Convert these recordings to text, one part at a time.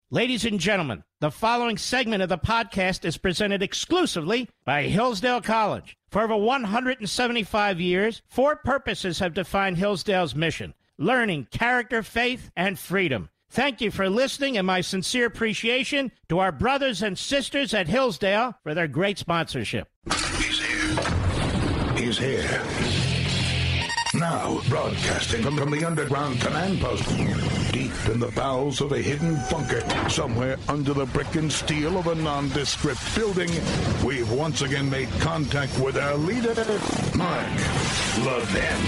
Ladies and gentlemen, the following segment of the podcast is presented exclusively by Hillsdale College. For over 175 years, four purposes have defined Hillsdale's mission: learning, character, faith, and freedom. Thank you for listening, and my sincere appreciation to our brothers and sisters at Hillsdale for their great sponsorship. He's here. He's here. Now, broadcasting from the underground command post, deep in the bowels of a hidden bunker, somewhere under the brick and steel of a nondescript building, we've once again made contact with our leader, Mark Levin.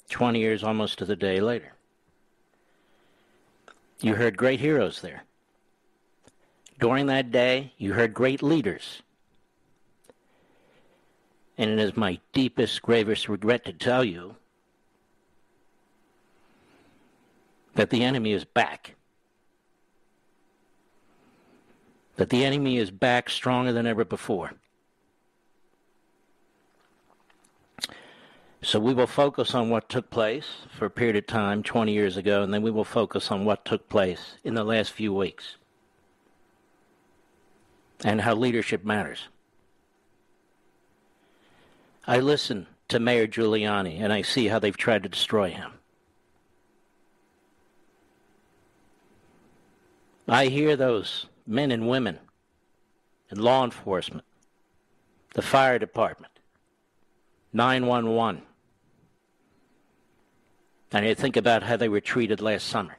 20 years almost to the day later. You heard great heroes there. During that day, you heard great leaders. And it is my deepest, gravest regret to tell you that the enemy is back. That the enemy is back stronger than ever before. So we will focus on what took place for a period of time 20 years ago, and then we will focus on what took place in the last few weeks and how leadership matters. I listen to Mayor Giuliani, and I see how they've tried to destroy him. I hear those men and women in law enforcement, the fire department, 911, and I think about how they were treated last summer.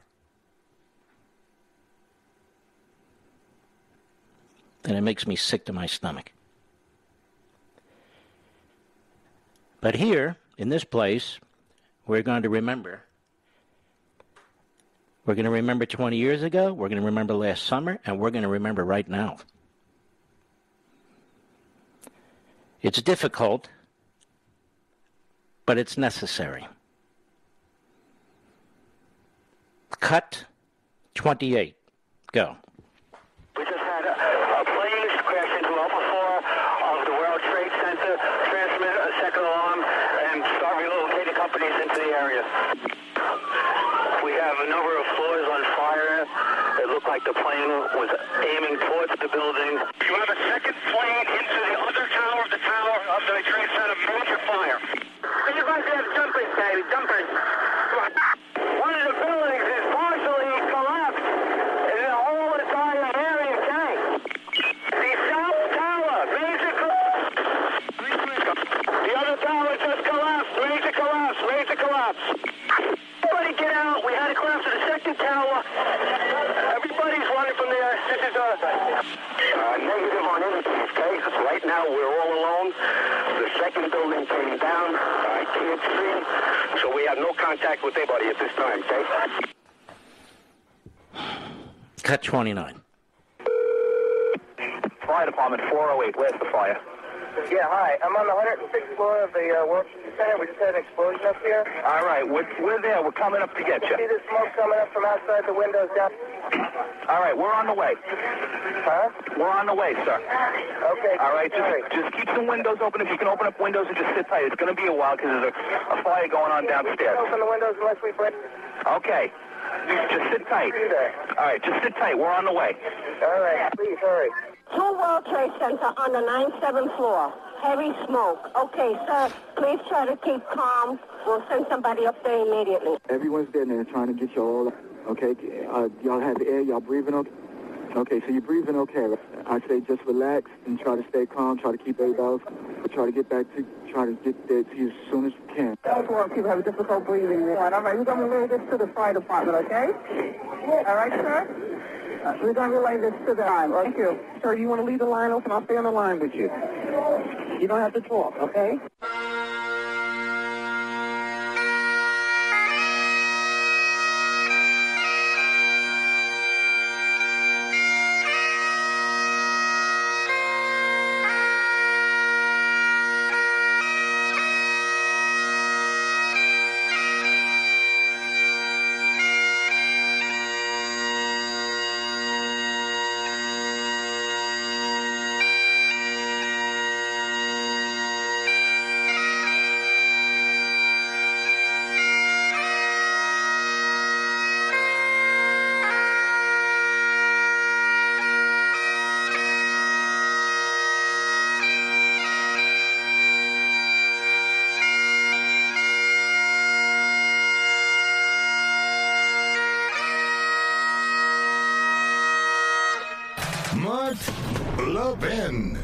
And it makes me sick to my stomach. But here, in this place, we're going to remember. We're going to remember 20 years ago, we're going to remember last summer, and we're going to remember right now. It's difficult, but it's necessary. Cut 28. Go. We just had a plane crash into Upper floor of the World Trade Center, transmit a second alarm, and start relocating companies into the area. We have a number of floors on fire. It looked like the plane was aiming towards the building. You have a second plane into the other tower of the Trade Center, major fire. You guys have jumpers, baby, jumpers. One of the buildings is partially collapsed, and the whole entire area tank. The South Tower, major collapse. The other tower just collapsed, major collapse, major collapse. Everybody get out. We had to collapse to the second tower. Everybody's running from there. This is negative on anything, okay? Right now, we're all alone. The second building came down. I can't see. So we have no contact with anybody at this time, okay? Cut 29. Fire Department 408. Where's the fire? Yeah, hi. I'm on the 106th floor of the World Trade Center. We just had an explosion up here. All right, we're there. We're coming up to get you. See the smoke coming up from outside the windows down? All right, we're on the way. Huh? We're on the way, sir. Okay. All right, just keep some windows open. If you can open up windows and just sit tight. It's going to be a while because there's a fire going on downstairs. We can't open the windows unless we break. Okay. Just sit tight. All right, just sit tight. We're on the way. All right, please hurry. 2 World Trade Center on the 97th floor. Heavy smoke. Okay, sir, please try to keep calm. We'll send somebody up there immediately. Everyone's there now trying to get you all, okay? Y'all have air, y'all breathing okay? Okay, so you're breathing okay. I say just relax and try to stay calm, try to keep everybody else, try to get there to you as soon as you can. Those more people have difficult breathing. All right, we're going to relay this to the fire department, okay? All right, sir? We're going to relay this to them. Thank you. Sir, you want to leave the line open? I'll stay on the line with you. You don't have to talk, okay? Mark Levin.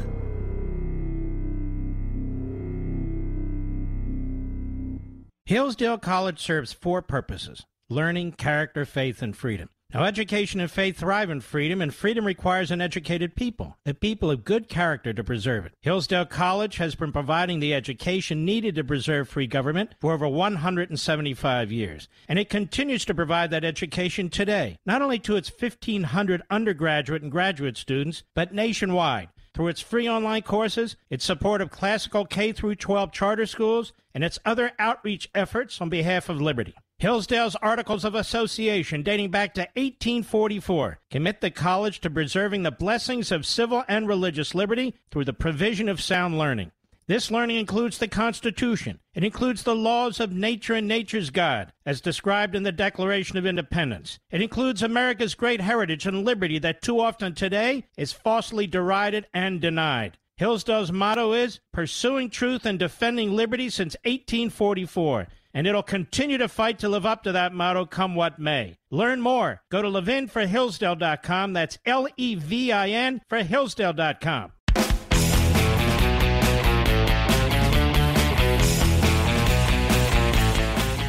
Hillsdale College serves four purposes: learning, character, faith, and freedom. Now, education and faith thrive in freedom, and freedom requires an educated people, a people of good character to preserve it. Hillsdale College has been providing the education needed to preserve free government for over 175 years, and it continues to provide that education today, not only to its 1,500 undergraduate and graduate students, but nationwide, through its free online courses, its support of classical K-12 charter schools, and its other outreach efforts on behalf of liberty. Hillsdale's Articles of Association, dating back to 1844, commit the college to preserving the blessings of civil and religious liberty through the provision of sound learning. This learning includes the Constitution. It includes the laws of nature and nature's God, as described in the Declaration of Independence. It includes America's great heritage and liberty that too often today is falsely derided and denied. Hillsdale's motto is pursuing truth and defending liberty since 1844. And it'll continue to fight to live up to that motto, come what may. Learn more. Go to ləvɪn4hillsdale.com. That's Levin for Hillsdale.com.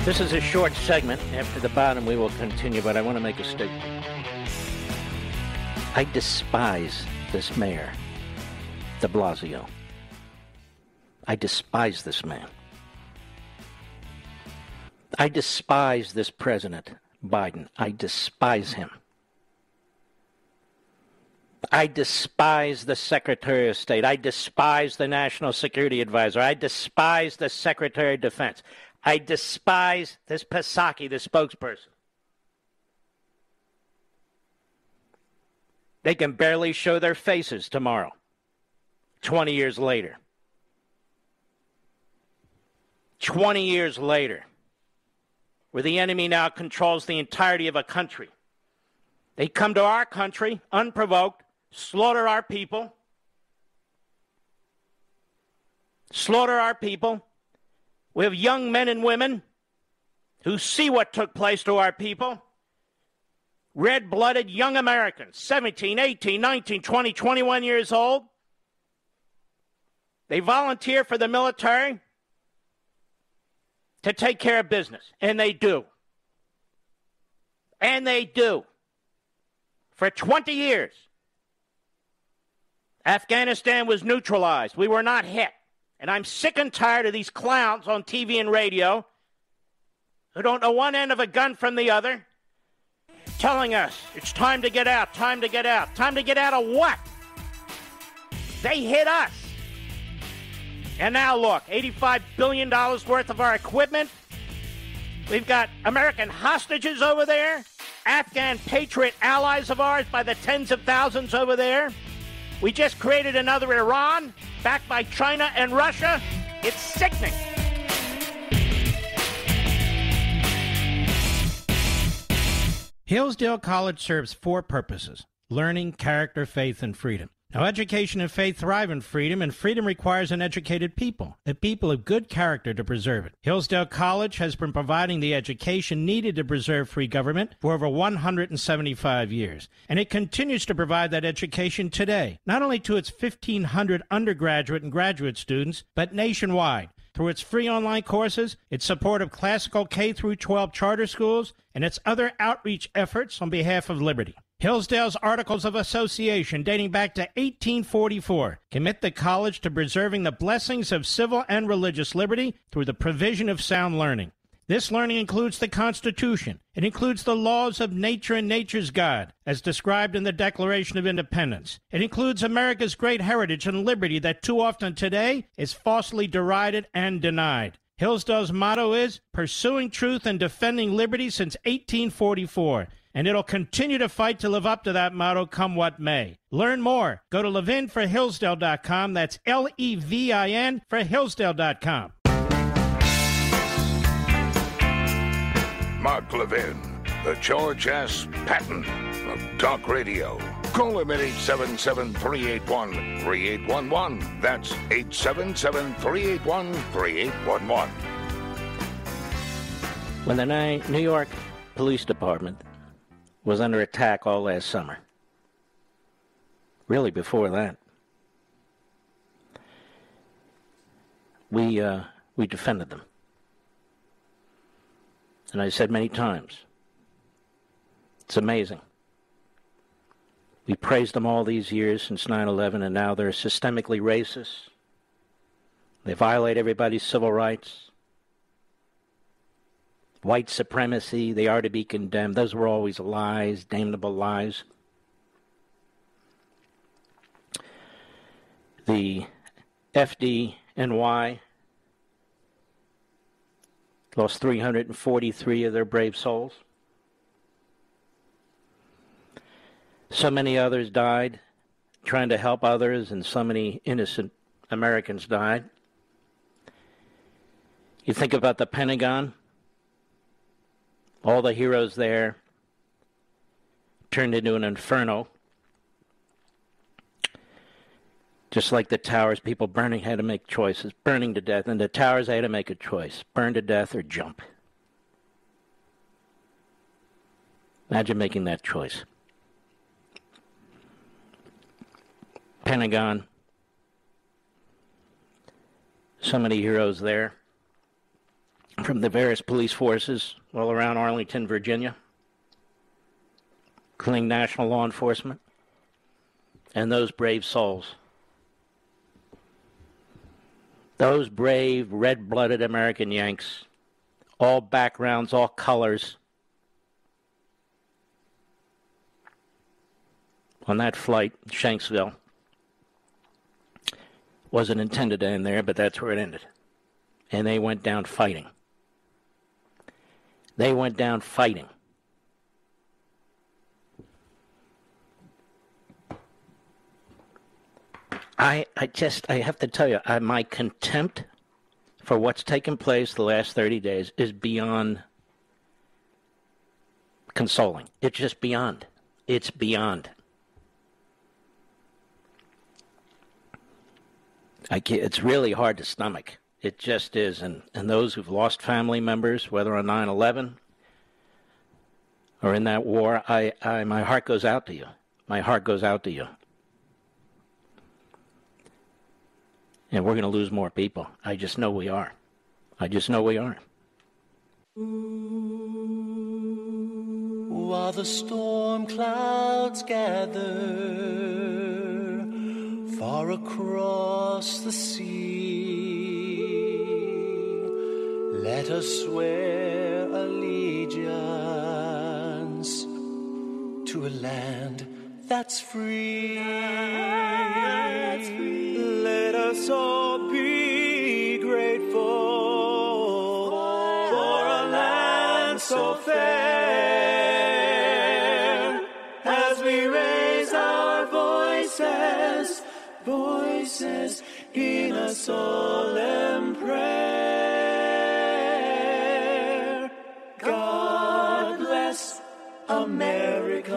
This is a short segment. After the bottom, we will continue, but I want to make a statement. I despise this mayor, de Blasio. I despise this man. I despise this President Biden. I despise him. I despise the Secretary of State. I despise the National Security Advisor. I despise the Secretary of Defense. I despise this Psaki, the spokesperson. They can barely show their faces tomorrow, 20 years later. 20 years later, where the enemy now controls the entirety of a country. They come to our country unprovoked, slaughter our people, We have young men and women who see what took place to our people. Red-blooded young Americans, 17, 18, 19, 20, 21 years old. They volunteer for the military to take care of business, and they do. And they do. For 20 years, Afghanistan was neutralized. We were not hit. And I'm sick and tired of these clowns on TV and radio who don't know one end of a gun from the other, telling us it's time to get out, time to get out. Time to get out of what? They hit us. And now look, $85 billion worth of our equipment. We've got American hostages over there, Afghan patriot allies of ours by the tens of thousands over there. We just created another Iran, backed by China and Russia. It's sickening. Hillsdale College serves four purposes: learning, character, faith, and freedom. Now, education and faith thrive in freedom, and freedom requires an educated people, a people of good character to preserve it. Hillsdale College has been providing the education needed to preserve free government for over 175 years, and it continues to provide that education today, not only to its 1,500 undergraduate and graduate students, but nationwide, through its free online courses, its support of classical K-12 charter schools, and its other outreach efforts on behalf of liberty. Hillsdale's Articles of Association, dating back to 1844, commit the college to preserving the blessings of civil and religious liberty through the provision of sound learning. This learning includes the Constitution. It includes the laws of nature and nature's God, as described in the Declaration of Independence. It includes America's great heritage and liberty that too often today is falsely derided and denied. Hillsdale's motto is pursuing truth and defending liberty since 1844. And it'll continue to fight to live up to that motto, come what may. Learn more. Go to ləvɪn4hillsdale.com. That's Levin for Hillsdale.com. Mark Levin, the George S. Patton of Talk Radio. Call him at 877-381-3811. That's 877-381-3811. When the New York Police Department was under attack all last summer, really before that. We defended them. And I said many times, it's amazing. We praised them all these years since 9/11, and now they're systemically racist. They violate everybody's civil rights. White supremacy, they are to be condemned. Those were always lies, damnable lies. The FDNY lost 343 of their brave souls. So many others died trying to help others, and so many innocent Americans died. You think about the Pentagon, all the heroes there turned into an inferno. Just like the towers, people burning had to make choices, burning to death. And the towers had to make a choice, burn to death or jump. Imagine making that choice. Pentagon, so many heroes there from the various police forces all around Arlington, Virginia, including national law enforcement, and those brave souls. Those brave, red-blooded American Yanks, all backgrounds, all colors, on that flight, Shanksville. Wasn't intended to end there, but that's where it ended. And they went down fighting. They went down fighting. I have to tell you, my contempt for what's taken place the last 30 days is beyond consoling. It's just beyond. It's beyond. It's really hard to stomach. It just is. And those who've lost family members, whether on 9/11 or in that war, my heart goes out to you. My heart goes out to you. And we're going to lose more people. I just know we are. I just know we are. While the storm clouds gather far across the sea, let us swear allegiance to a land that's free. Let us all be grateful for a land so fair, as we raise our voices in a solemn prayer. God bless America,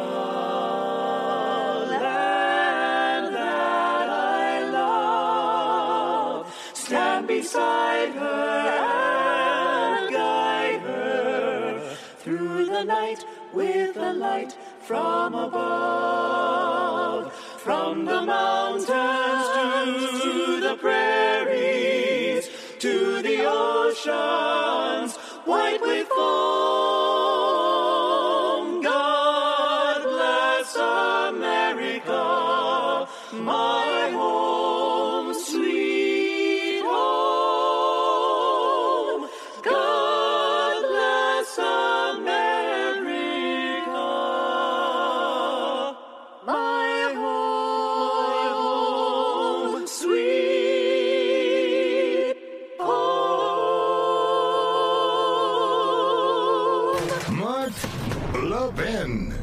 land that I love. Stand beside her and guide her through the night with a light from above. From the mountains to the prairies, to the oceans white with foam. God bless America, my home, sweet home. God bless America, my home, sweet home. Mark Levin.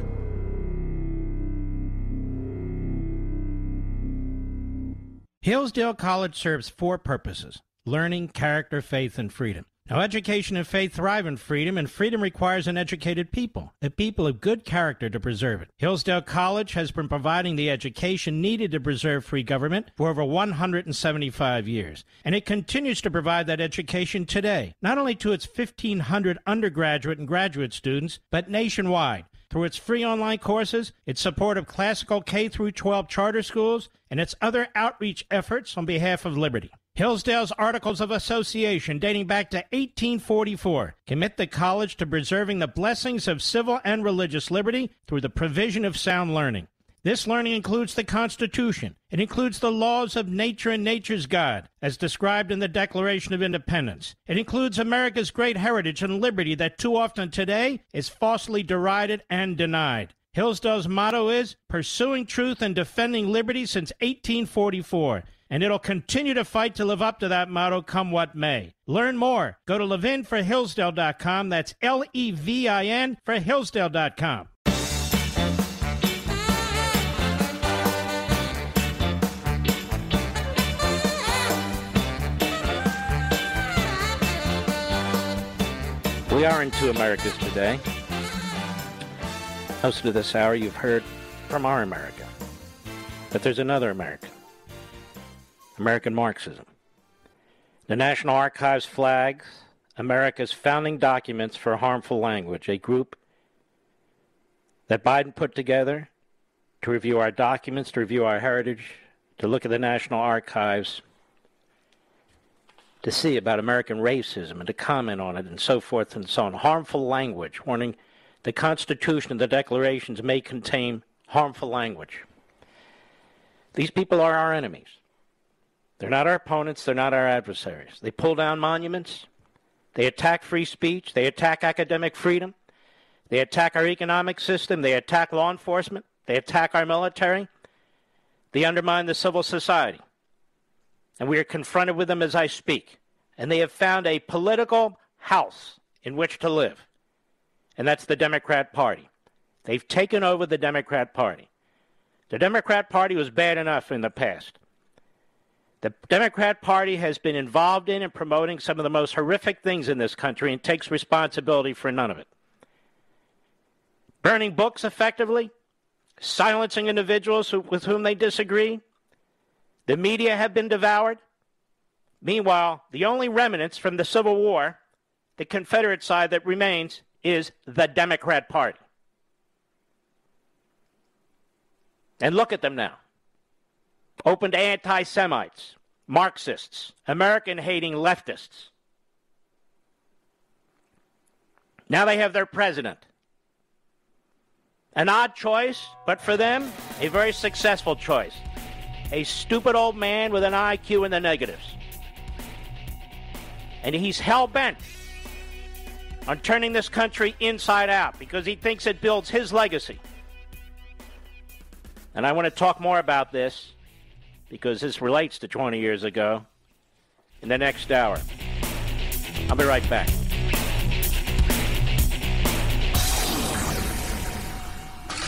Hillsdale College serves four purposes: learning, character, faith, and freedom. Now, education and faith thrive in freedom, and freedom requires an educated people, a people of good character to preserve it. Hillsdale College has been providing the education needed to preserve free government for over 175 years, and it continues to provide that education today, not only to its 1,500 undergraduate and graduate students, but nationwide, through its free online courses, its support of classical K-12 charter schools, and its other outreach efforts on behalf of liberty. Hillsdale's Articles of Association, dating back to 1844, commit the college to preserving the blessings of civil and religious liberty through the provision of sound learning. This learning includes the Constitution. It includes the laws of nature and nature's God, as described in the Declaration of Independence. It includes America's great heritage and liberty that too often today is falsely derided and denied. Hillsdale's motto is pursuing truth and defending liberty since 1844, and it'll continue to fight to live up to that motto come what may. Learn more. Go to ləvɪn4hillsdale.com. That's L-E-V-I-N for Hillsdale.com. We are in Two Americas today. Most of this hour you've heard from our America. But there's another America. American Marxism. The National Archives flags America's founding documents for harmful language, a group that Biden put together to review our documents, to review our heritage, to look at the National Archives, to see about American racism and to comment on it and so forth and so on. Harmful language, warning the Constitution and the declarations may contain harmful language. These people are our enemies. They're not our opponents. They're not our adversaries. They pull down monuments. They attack free speech. They attack academic freedom. They attack our economic system. They attack law enforcement. They attack our military. They undermine the civil society. And we are confronted with them as I speak. And they have found a political house in which to live. And that's the Democrat Party. They've taken over the Democrat Party. The Democrat Party was bad enough in the past. The Democrat Party has been involved in and promoting some of the most horrific things in this country and takes responsibility for none of it. Burning books effectively, silencing individuals with whom they disagree. The media have been devoured. Meanwhile, the only remnants from the Civil War, the Confederate side that remains, is the Democrat Party. And look at them now. Open to anti-Semites, Marxists, American-hating leftists. Now they have their president. An odd choice, but for them, a very successful choice. A stupid old man with an IQ in the negatives. And he's hell-bent on turning this country inside out because he thinks it builds his legacy. And I want to talk more about this because this relates to 20 years ago in the next hour. I'll be right back.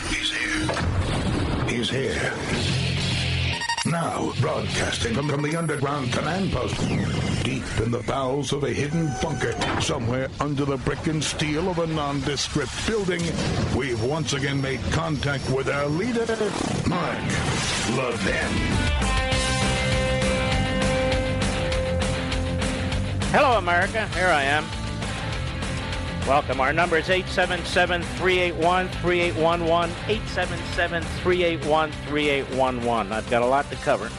He's here. He's here. Now, broadcasting from the underground command post, deep in the bowels of a hidden bunker, somewhere under the brick and steel of a nondescript building, we've once again made contact with our leader, Mark Levin. Hello, America. Here I am. Welcome. Our number is 877-381-3811, 877-381-3811. I've got a lot to cover.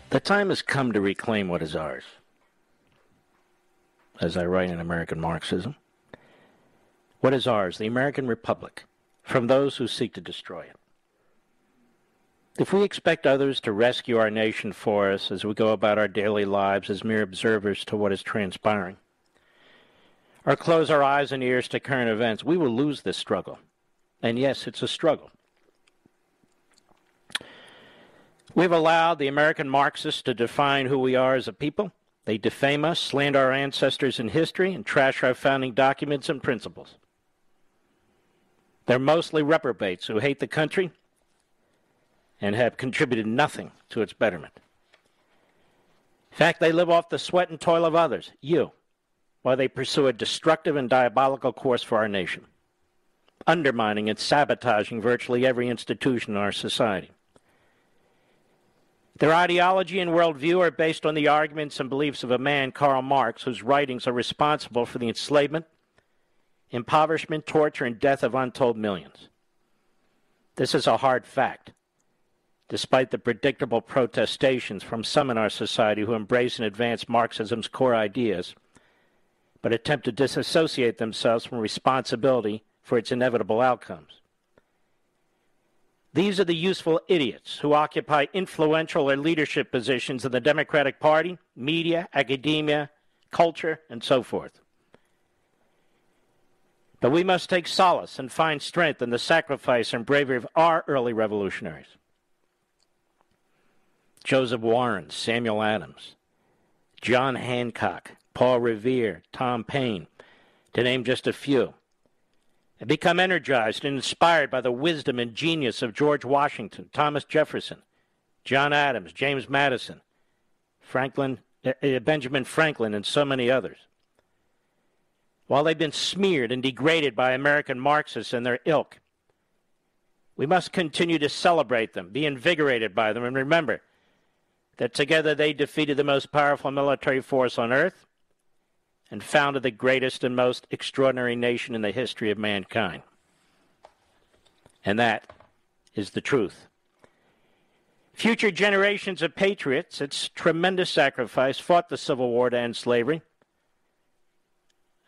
The time has come to reclaim what is ours, as I write in American Marxism. What is ours? The American Republic, from those who seek to destroy it. If we expect others to rescue our nation for us as we go about our daily lives as mere observers to what is transpiring, or close our eyes and ears to current events, we will lose this struggle. And yes, it's a struggle. We've allowed the American Marxists to define who we are as a people. They defame us, slander our ancestors in history, and trash our founding documents and principles. They're mostly reprobates who hate the country and have contributed nothing to its betterment. In fact, they live off the sweat and toil of others, you, while they pursue a destructive and diabolical course for our nation, undermining and sabotaging virtually every institution in our society. Their ideology and worldview are based on the arguments and beliefs of a man, Karl Marx, whose writings are responsible for the enslavement, impoverishment, torture, and death of untold millions. This is a hard fact, despite the predictable protestations from some in our society who embrace and advance Marxism's core ideas, but attempt to disassociate themselves from responsibility for its inevitable outcomes. These are the useful idiots who occupy influential or leadership positions in the Democratic Party, media, academia, culture, and so forth. But we must take solace and find strength in the sacrifice and bravery of our early revolutionaries. Joseph Warren, Samuel Adams, John Hancock, Paul Revere, Tom Paine, to name just a few, have become energized and inspired by the wisdom and genius of George Washington, Thomas Jefferson, John Adams, James Madison, Benjamin Franklin, and so many others. While they've been smeared and degraded by American Marxists and their ilk, we must continue to celebrate them, be invigorated by them, and remember that together they defeated the most powerful military force on earth and founded the greatest and most extraordinary nation in the history of mankind. And that is the truth. Future generations of patriots, its tremendous sacrifice, fought the Civil War to end slavery.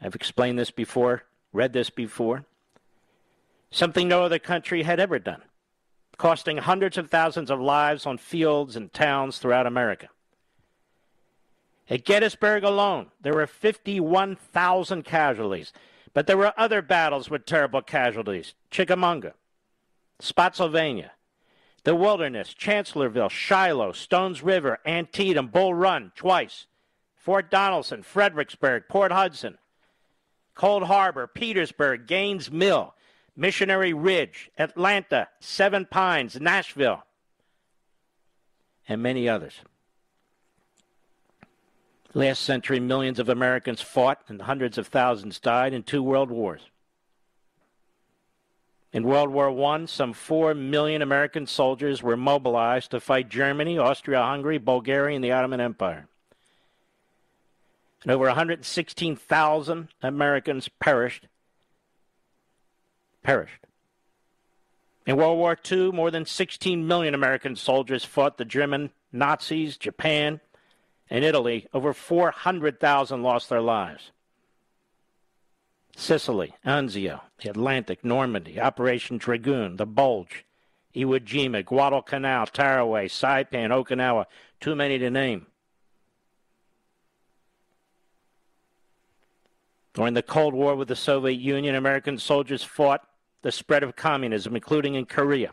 I've explained this before, read this before. Something no other country had ever done, costing hundreds of thousands of lives on fields and towns throughout America. At Gettysburg alone, there were 51,000 casualties, but there were other battles with terrible casualties. Chickamauga, Spotsylvania, the Wilderness, Chancellorsville, Shiloh, Stones River, Antietam, Bull Run, twice, Fort Donelson, Fredericksburg, Port Hudson, Cold Harbor, Petersburg, Gaines Mill, Missionary Ridge, Atlanta, Seven Pines, Nashville, and many others. Last century, millions of Americans fought and hundreds of thousands died in 2 world wars. In World War I, some 4 million American soldiers were mobilized to fight Germany, Austria-Hungary, Bulgaria, and the Ottoman Empire. And over 116,000 Americans perished. In World War II, more than 16 million American soldiers fought the German Nazis, Japan, and Italy. Over 400,000 lost their lives. Sicily, Anzio, the Atlantic, Normandy, Operation Dragoon, the Bulge, Iwo Jima, Guadalcanal, Taraway, Saipan, Okinawa, too many to name. During the Cold War with the Soviet Union, American soldiers fought the spread of communism, including in Korea.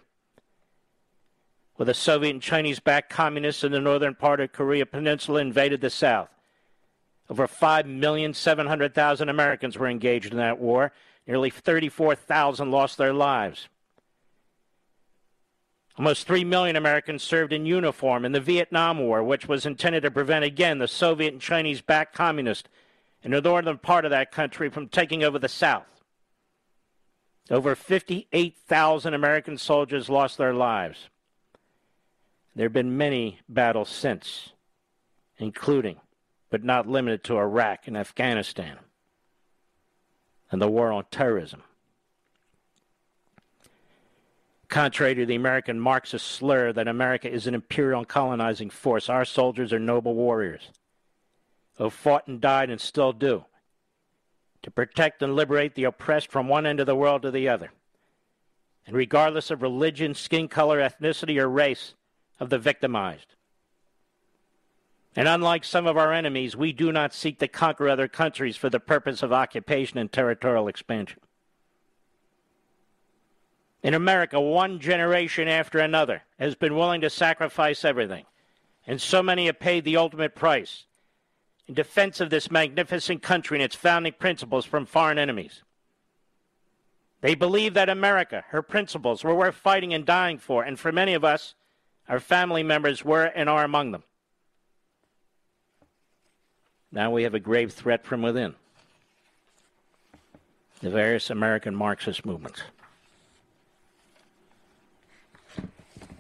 With the Soviet and Chinese-backed communists in the northern part of Korea Peninsula invaded the South. Over 5,700,000 Americans were engaged in that war. Nearly 34,000 lost their lives. Almost 3 million Americans served in uniform in the Vietnam War, which was intended to prevent, again, the Soviet and Chinese-backed communists in the northern part of that country from taking over the South. Over 58,000 American soldiers lost their lives. There have been many battles since, including, but not limited to, Iraq and Afghanistan, and the war on terrorism. Contrary to the American Marxist slur that America is an imperial and colonizing force, our soldiers are noble warriors who have fought and died and still do to protect and liberate the oppressed from one end of the world to the other, and regardless of religion, skin color, ethnicity, or race of the victimized. And unlike some of our enemies, we do not seek to conquer other countries for the purpose of occupation and territorial expansion. In America, one generation after another has been willing to sacrifice everything, and so many have paid the ultimate price in defense of this magnificent country and its founding principles from foreign enemies. They believe that America, her principles, were worth fighting and dying for, and for many of us, our family members were and are among them. Now we have a grave threat from within. The various American Marxist movements.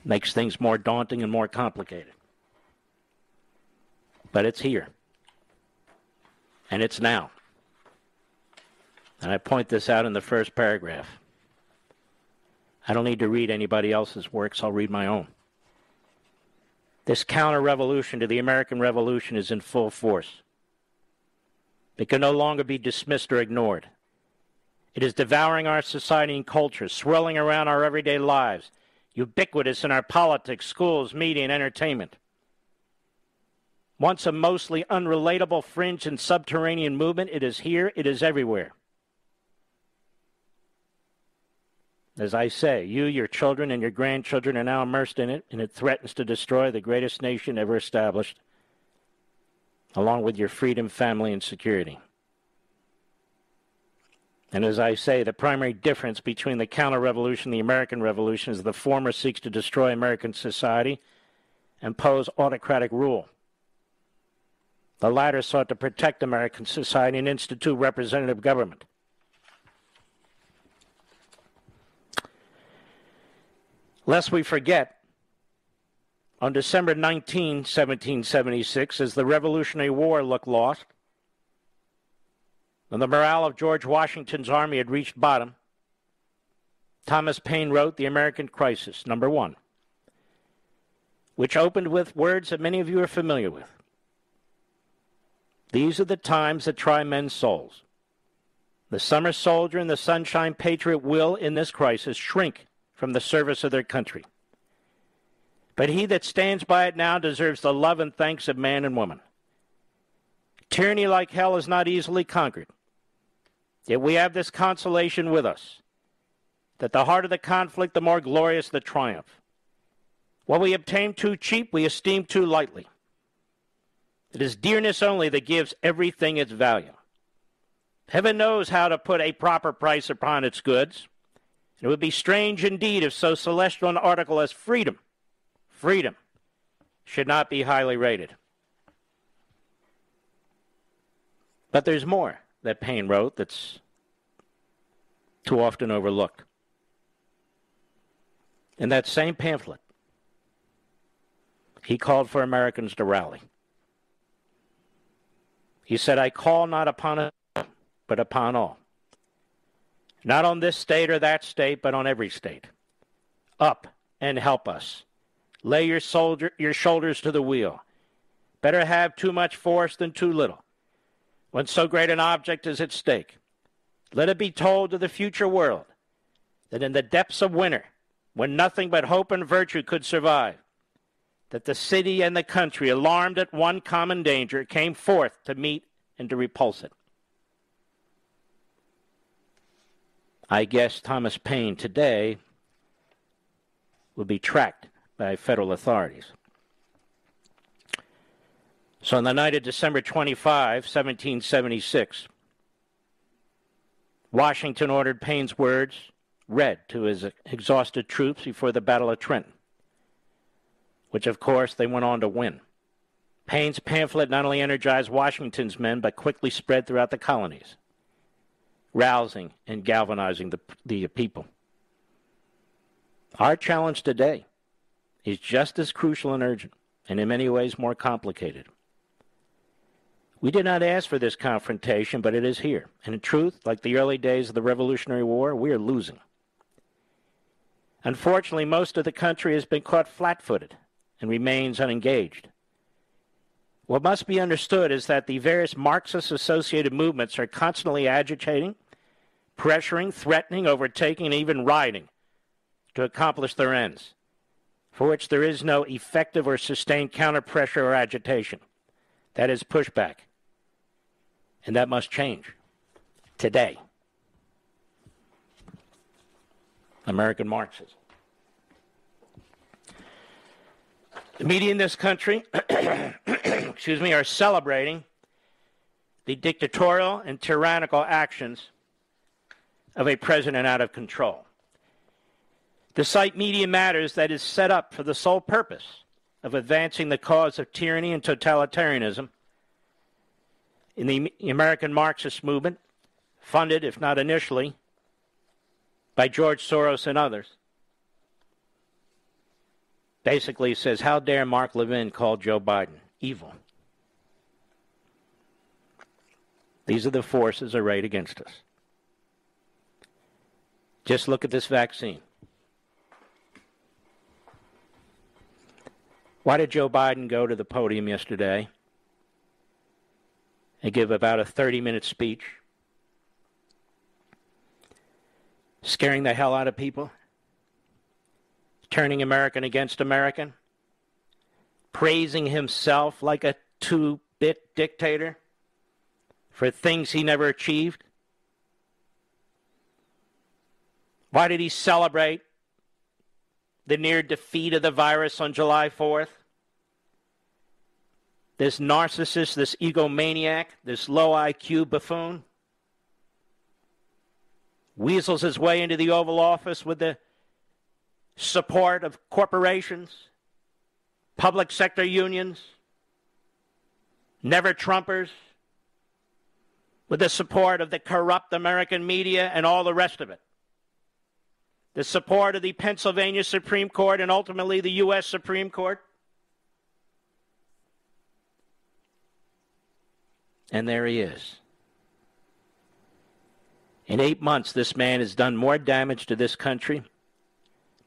Makes things more daunting and more complicated. But it's here. And it's now. And I point this out in the first paragraph. I don't need to read anybody else's works. I'll read my own. This counter-revolution to the American Revolution is in full force. It can no longer be dismissed or ignored. It is devouring our society and culture, swirling around our everyday lives, ubiquitous in our politics, schools, media, and entertainment. Once a mostly unrelatable fringe and subterranean movement, it is here, it is everywhere. As I say, you, your children, and your grandchildren are now immersed in it, and it threatens to destroy the greatest nation ever established, along with your freedom, family, and security. And as I say, the primary difference between the counter-revolution and the American Revolution is the former seeks to destroy American society and impose autocratic rule. The latter sought to protect American society and institute representative government. Lest we forget, on December 19, 1776, as the Revolutionary War looked lost, when the morale of George Washington's army had reached bottom, Thomas Paine wrote The American Crisis, number 1, which opened with words that many of you are familiar with. These are the times that try men's souls. The summer soldier and the sunshine patriot will, in this crisis, shrink from the service of their country. But he that stands by it now deserves the love and thanks of man and woman. Tyranny like hell is not easily conquered. Yet we have this consolation with us, that the harder the conflict, the more glorious the triumph. What we obtain too cheap, we esteem too lightly. It is dearness only that gives everything its value. Heaven knows how to put a proper price upon its goods. It would be strange indeed if so celestial an article as freedom should not be highly rated. But there's more that Paine wrote that's too often overlooked. In that same pamphlet, he called for Americans to rally. He said, I call not upon us, but upon all. Not on this state or that state, but on every state. Up and help us. Lay your shoulders to the wheel. Better have too much force than too little, when so great an object is at stake. Let it be told to the future world that in the depths of winter, when nothing but hope and virtue could survive, that the city and the country, alarmed at one common danger, came forth to meet and to repulse it. I guess Thomas Paine today will be tracked by federal authorities. So on the night of December 25, 1776, Washington ordered Paine's words read to his exhausted troops before the Battle of Trenton, which of course they went on to win. Paine's pamphlet not only energized Washington's men, but quickly spread throughout the colonies, rousing and galvanizing the people. Our challenge today is just as crucial and urgent, and in many ways more complicated. We did not ask for this confrontation, but it is here. And in truth, like the early days of the Revolutionary War, we are losing. Unfortunately, most of the country has been caught flat-footed and remains unengaged. What must be understood is that the various Marxist-associated movements are constantly agitating, pressuring, threatening, overtaking, and even rioting to accomplish their ends, for which there is no effective or sustained counter-pressure or agitation. That is pushback. And that must change today. American Marxism. The media in this country, are celebrating the dictatorial and tyrannical actions of a president out of control. The site Media Matters that is set up for the sole purpose of advancing the cause of tyranny and totalitarianism in the American Marxist movement, funded, if not initially, by George Soros and others, basically says, how dare Mark Levin call Joe Biden evil? These are the forces arrayed against us. Just look at this vaccine. Why did Joe Biden go to the podium yesterday and give about a 30-minute speech, scaring the hell out of people, turning American against American, praising himself like a two-bit dictator for things he never achieved? Why did he celebrate the near defeat of the virus on July 4th? This narcissist, this egomaniac, this low IQ buffoon weasels his way into the Oval Office with the support of corporations, public sector unions, never-Trumpers, with the support of the corrupt American media and all the rest of it. The support of the Pennsylvania Supreme Court and ultimately the U.S. Supreme Court. And there he is. In 8 months, this man has done more damage to this country,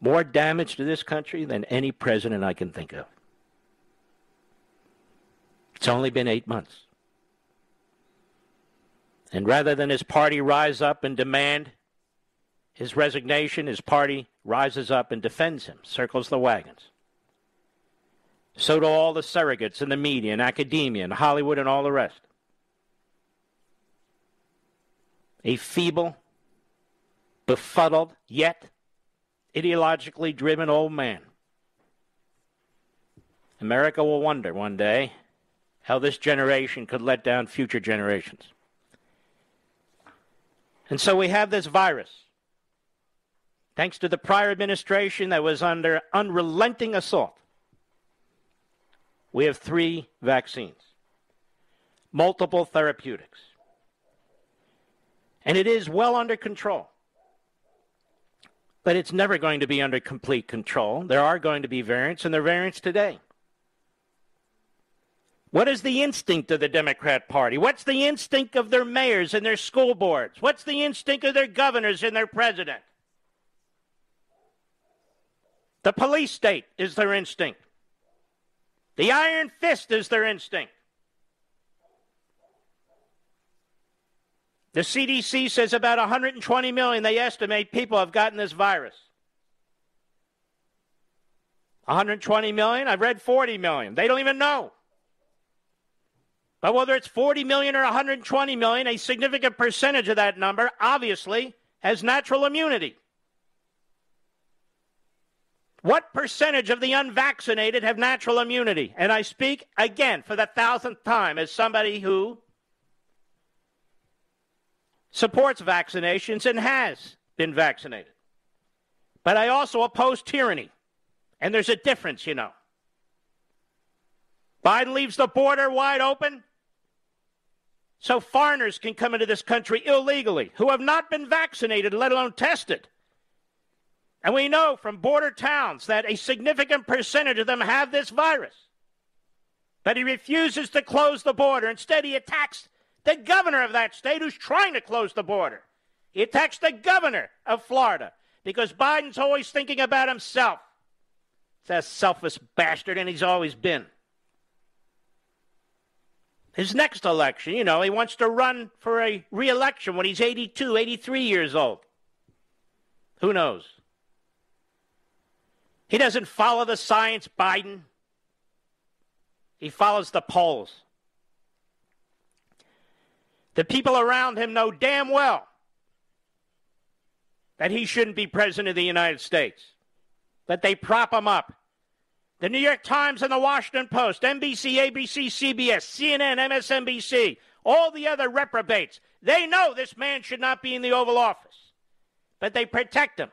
than any president I can think of. It's only been 8 months. And rather than his party rise up and demand his resignation, his party rises up and defends him, circles the wagons. So do all the surrogates in the media and academia and Hollywood and all the rest. A feeble, befuddled, yet ideologically driven old man. America will wonder one day how this generation could let down future generations. And so we have this virus. Thanks to the prior administration that was under unrelenting assault, we have 3 vaccines, multiple therapeutics. And it is well under control. But it's never going to be under complete control. There are going to be variants, and there are variants today. What is the instinct of the Democrat Party? What's the instinct of their mayors and their school boards? What's the instinct of their governors and their president? The police state is their instinct. The iron fist is their instinct. The CDC says about 120 million, they estimate, people have gotten this virus. 120 million? I've read 40 million. They don't even know. But whether it's 40 million or 120 million, a significant percentage of that number, obviously, has natural immunity. What percentage of the unvaccinated have natural immunity? And I speak, again, for the 1,000th time, as somebody who supports vaccinations and has been vaccinated. But I also oppose tyranny. And there's a difference, you know. Biden leaves the border wide open so foreigners can come into this country illegally who have not been vaccinated, let alone tested. And we know from border towns that a significant percentage of them have this virus. But he refuses to close the border. Instead, he attacks the governor of that state who's trying to close the border. He attacks the governor of Florida because Biden's always thinking about himself. He's a selfish bastard, and he's always been. His next election, you know, he wants to run for a re-election when he's 82, 83 years old. Who knows? He doesn't follow the science, Biden. He follows the polls. The people around him know damn well that he shouldn't be president of the United States, but they prop him up. The New York Times and the Washington Post, NBC, ABC, CBS, CNN, MSNBC, all the other reprobates, they know this man should not be in the Oval Office, but they protect him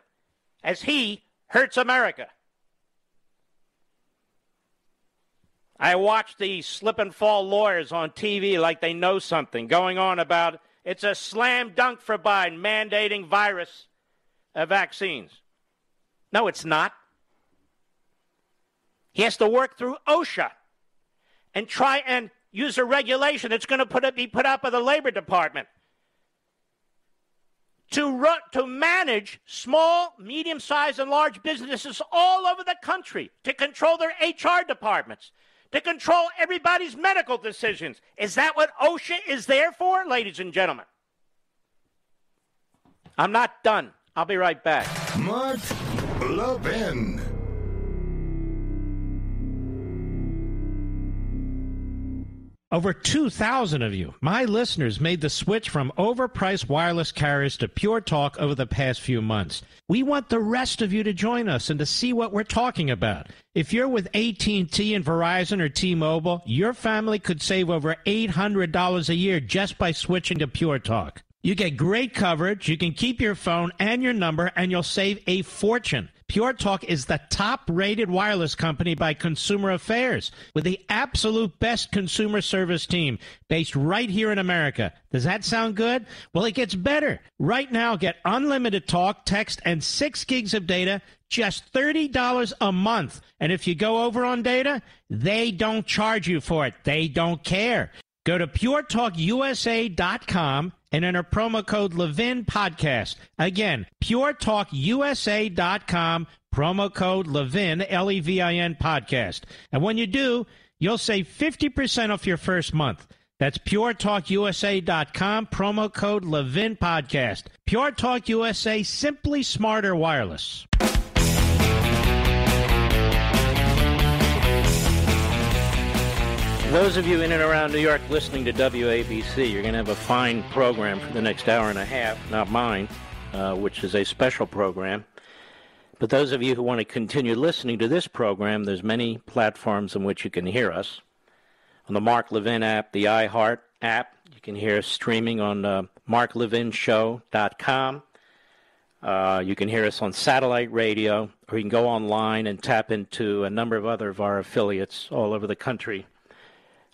as he hurts America. I watch these slip and fall lawyers on TV like they know something, going on about it's a slam dunk for Biden mandating virus vaccines. No, it's not. He has to work through OSHA and try and use a regulation that's going to be put out by the Labor Department to manage small, medium-sized, and large businesses all over the country, to control their HR departments, to control everybody's medical decisions. Is that what OSHA is there for, ladies and gentlemen? I'm not done. I'll be right back. Mark Levin. Over 2,000 of you, my listeners, made the switch from overpriced wireless carriers to Pure Talk over the past few months. We want the rest of you to join us and to see what we're talking about. If you're with AT&T and Verizon or T-Mobile, your family could save over $800 a year just by switching to Pure Talk. You get great coverage, you can keep your phone and your number, and you'll save a fortune. Pure Talk is the top-rated wireless company by Consumer Affairs, with the absolute best consumer service team based right here in America. Does that sound good? Well, it gets better. Right now, get unlimited talk, text, and 6 gigs of data, just $30 a month. And if you go over on data, they don't charge you for it. They don't care. Go to puretalkusa.com and enter promo code Levin Podcast. Again, puretalkusa.com, promo code Levin, Levin Podcast. And when you do, you'll save 50% off your first month. That's puretalkusa.com, promo code Levin Podcast. Pure Talk USA, simply smarter wireless. Those of you in and around New York listening to WABC, you're going to have a fine program for the next hour and a half, not mine, which is a special program. But those of you who want to continue listening to this program, there's many platforms in which you can hear us. On the Mark Levin app, the iHeart app, you can hear us streaming on marklevinshow.com. You can hear us on satellite radio, or you can go online and tap into a number of other of our affiliates all over the country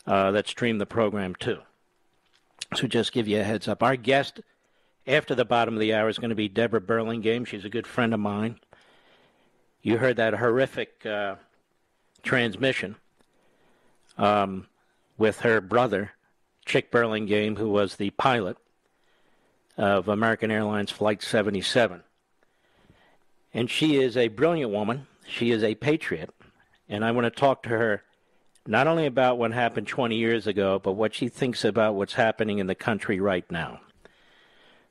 that stream the program too. So just give you a heads up. Our guest after the bottom of the hour is going to be Deborah Burlingame. She's a good friend of mine. You heard that horrific transmission with her brother, Chick Burlingame, who was the pilot of American Airlines Flight 77. And she is a brilliant woman. She is a patriot. And I want to talk to her not only about what happened 20 years ago, but what she thinks about what's happening in the country right now.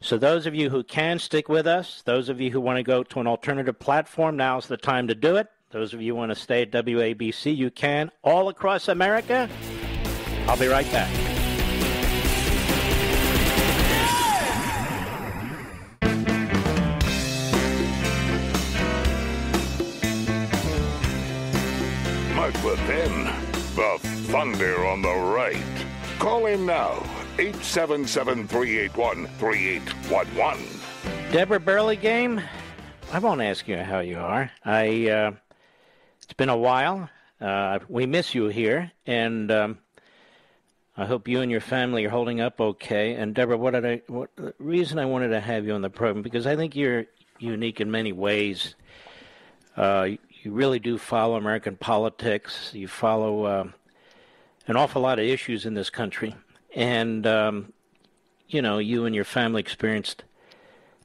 So those of you who can stick with us, those of you who want to go to an alternative platform, now's the time to do it. Those of you who want to stay at WABC, you can. All across America, I'll be right back. Mark Levin, the Thunder on the right. Call in now, 877-381-3811. Deborah Burlingame, I won't ask you how you are. It's been a while. We miss you here, and I hope you and your family are holding up okay. And Deborah, the reason I wanted to have you on the program, because I think you're unique in many ways. You really do follow American politics. You follow an awful lot of issues in this country. And, you and your family experienced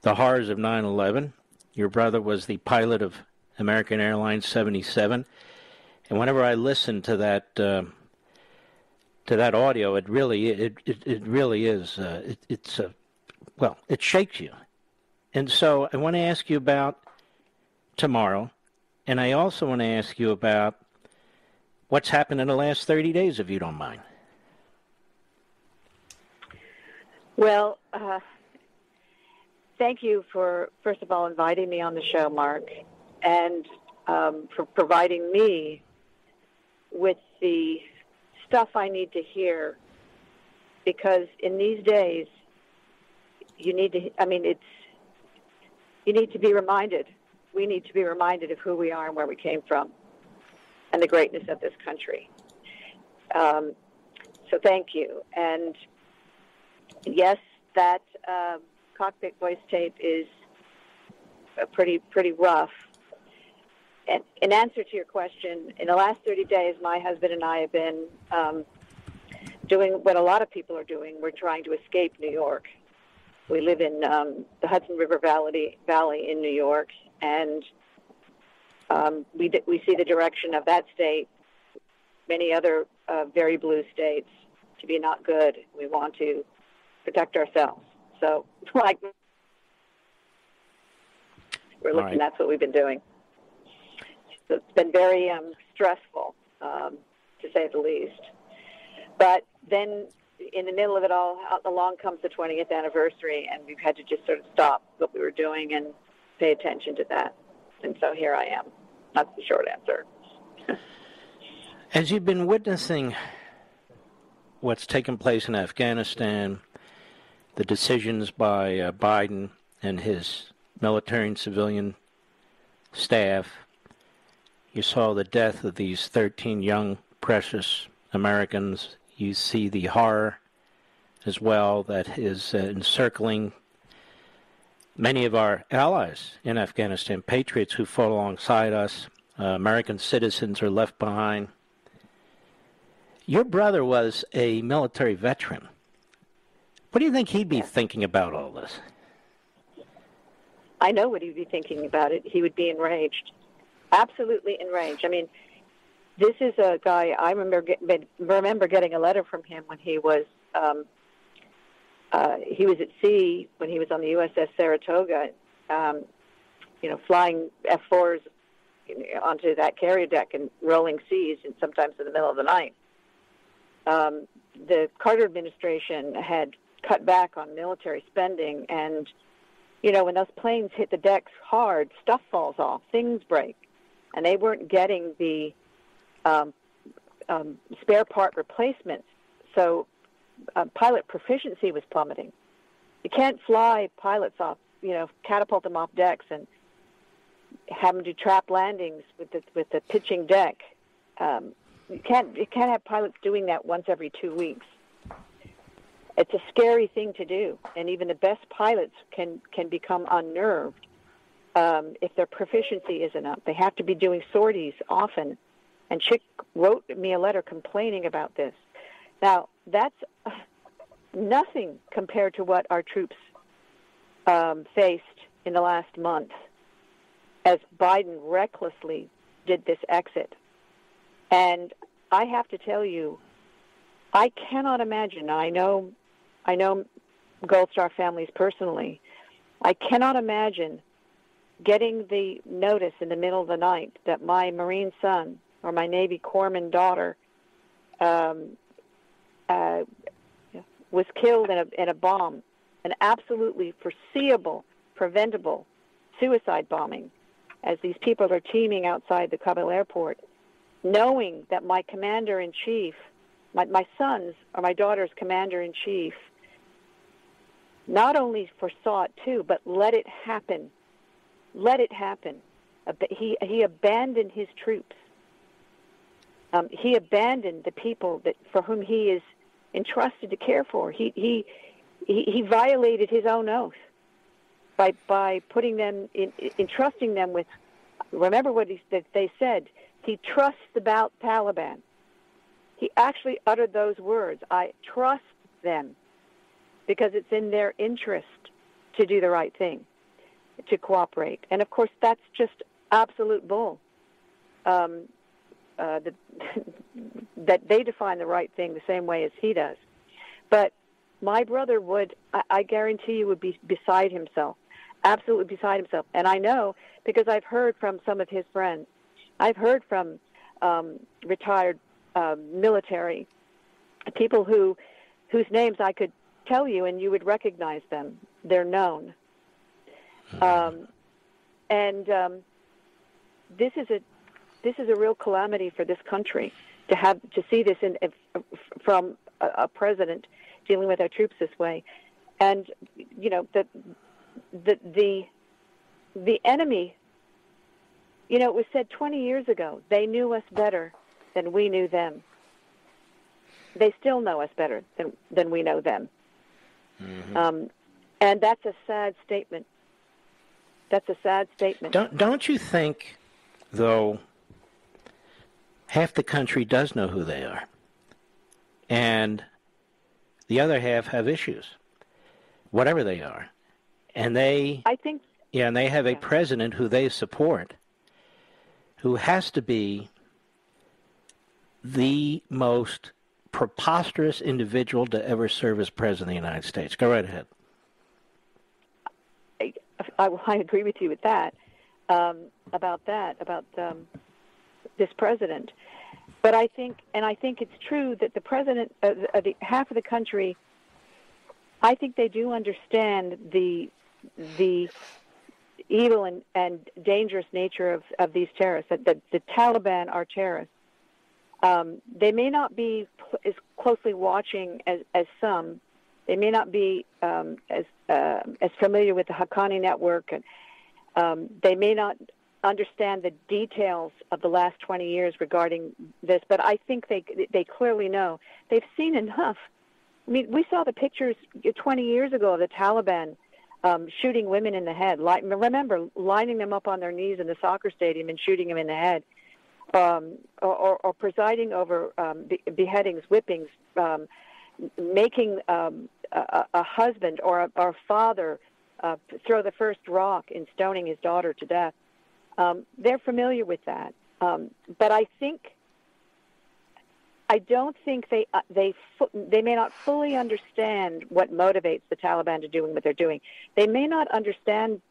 the horrors of 9/11. Your brother was the pilot of American Airlines 77. And whenever I listen to that audio, it really is. It shakes you. And so I want to ask you about tomorrow. And I also want to ask you about what's happened in the last 30 days, if you don't mind. Well, thank you for, first of all, inviting me on the show, Mark, and for providing me with the stuff I need to hear, because in these days, you need to be reminded. We need to be reminded of who we are and where we came from and the greatness of this country. So thank you. And yes, that cockpit voice tape is pretty rough. And in answer to your question, in the last 30 days, my husband and I have been doing what a lot of people are doing. We're trying to escape New York. We live in the Hudson River Valley in New York, and we see the direction of that state, many other very blue states, to be not good. We want to protect ourselves. So, like, we're looking. Right. That's what we've been doing. So it's been very stressful, to say the least. But then, in the middle of it all, along comes the 20th anniversary, and we've had to just sort of stop what we were doing and pay attention to that. And so here I am. That's the short answer. As you've been witnessing what's taken place in Afghanistan, the decisions by Biden and his military and civilian staff, you saw the death of these 13 young, precious Americans. You see the horror as well that is encircling many of our allies in Afghanistan, patriots who fought alongside us. American citizens are left behind. Your brother was a military veteran. What do you think he'd be thinking about all this? I know what he'd be thinking about it. He would be enraged. Absolutely enraged. I mean, this is a guy, I remember getting a letter from him when he was at sea, when he was on the USS Saratoga, flying F-4s onto that carrier deck and rolling seas, and sometimes in the middle of the night. The Carter administration had cut back on military spending, and, when those planes hit the decks hard, stuff falls off, things break, and they weren't getting the spare part replacements, so pilot proficiency was plummeting. You can't fly pilots off, catapult them off decks and have them do trap landings with the pitching deck. You can't have pilots doing that once every 2 weeks. It's a scary thing to do, and even the best pilots can become unnerved if their proficiency isn't up. They have to be doing sorties often, and Chick wrote me a letter complaining about this. Now, that's nothing compared to what our troops faced in the last month as Biden recklessly did this exit. And I have to tell you, I cannot imagine. I know Gold Star families personally. I cannot imagine getting the notice in the middle of the night that my Marine son or my Navy corpsman daughter was killed in a bomb, an absolutely foreseeable, preventable suicide bombing, as these people are teeming outside the Kabul airport, knowing that my commander-in-chief, my son's or my daughter's commander-in-chief, not only foresaw it too, but let it happen. Let it happen. He abandoned his troops. He abandoned the people for whom he is entrusted to care for. He violated his own oath by putting them entrusting them with. Remember what they said. He trusts the Taliban. He actually uttered those words. I trust them because it's in their interest to do the right thing, to cooperate. And of course, that's just absolute bull. That they define the right thing the same way as he does. But my brother I guarantee you, would be beside himself, absolutely beside himself. And I know because I've heard from some of his friends. I've heard from retired military people whose names I could tell you and you would recognize them. They're known. This is a real calamity for this country to see this from a president dealing with our troops this way, and the enemy. It was said 20 years ago they knew us better than we knew them. They still know us better than we know them, and that's a sad statement. That's a sad statement. Don't you think, though, half the country does know who they are? And The other half have issues, whatever they are. And they have a president who they support who has to be the most preposterous individual to ever serve as president of the United States. Go right ahead. I agree with you with that, about this president. But I think it's true that the president, half of the country, I think they do understand the evil and dangerous nature of these terrorists, that the Taliban are terrorists. They may not be as closely watching as some. They may not be as familiar with the Haqqani network, and they may not understand the details of the last 20 years regarding this. But I think they clearly know. They've seen enough. I mean, we saw the pictures 20 years ago of the Taliban shooting women in the head. Remember, lining them up on their knees in the soccer stadium and shooting them in the head, or presiding over beheadings, whippings, making a husband or a father throw the first rock in stoning his daughter to death. They're familiar with that, but I don't think they may not fully understand what motivates the Taliban to doing what they're doing. They may not understand,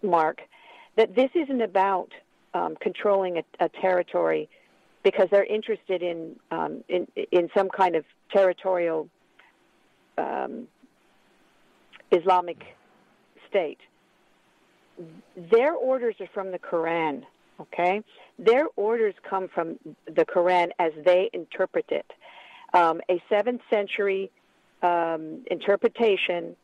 Mark, that this isn't about controlling a territory because they're interested in some kind of territorial Islamic state. Their orders are from the Quran, okay? Their orders come from the Quran as they interpret it. A 7th century interpretation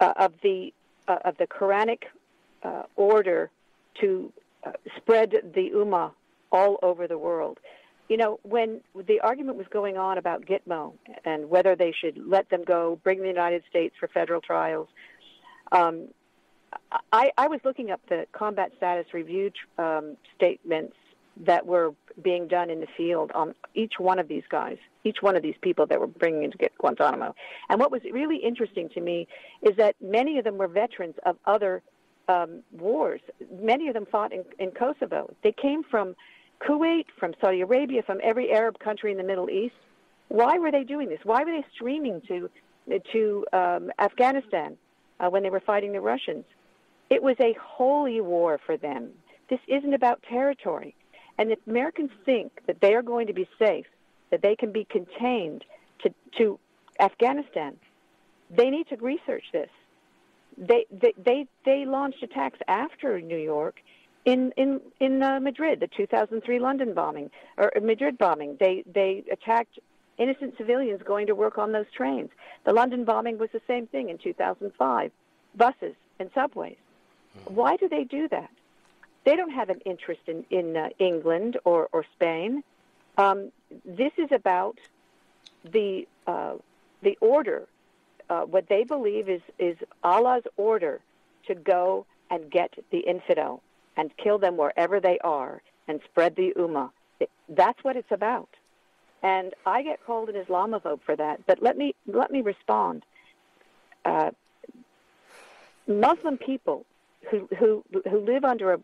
of the Quranic order to spread the Ummah all over the world. You know, when the argument was going on about Gitmo and whether they should let them go, bring the United States for federal trials, I was looking up the combat status review statements that were being done in the field on each one of these guys, each one of these people that were bringing into Guantanamo. And what was really interesting to me is that many of them were veterans of other wars. Many of them fought in Kosovo. They came from Kuwait, from Saudi Arabia, from every Arab country in the Middle East. Why were they doing this? Why were they streaming to Afghanistan when they were fighting the Russians? It was a holy war for them. This isn't about territory. And if Americans think that they are going to be safe, that they can be contained to Afghanistan, they need to research this. They launched attacks after New York in Madrid, the 2003 London bombing, or Madrid bombing. They attacked innocent civilians going to work on those trains. The London bombing was the same thing in 2005, buses and subways. Why do they do that? They don't have an interest in England or Spain. This is about the order. What they believe is Allah's order to go and get the infidel and kill them wherever they are and spread the Ummah. That's what it's about. And I get called an Islamophobe for that. But let me respond. Muslim people who live under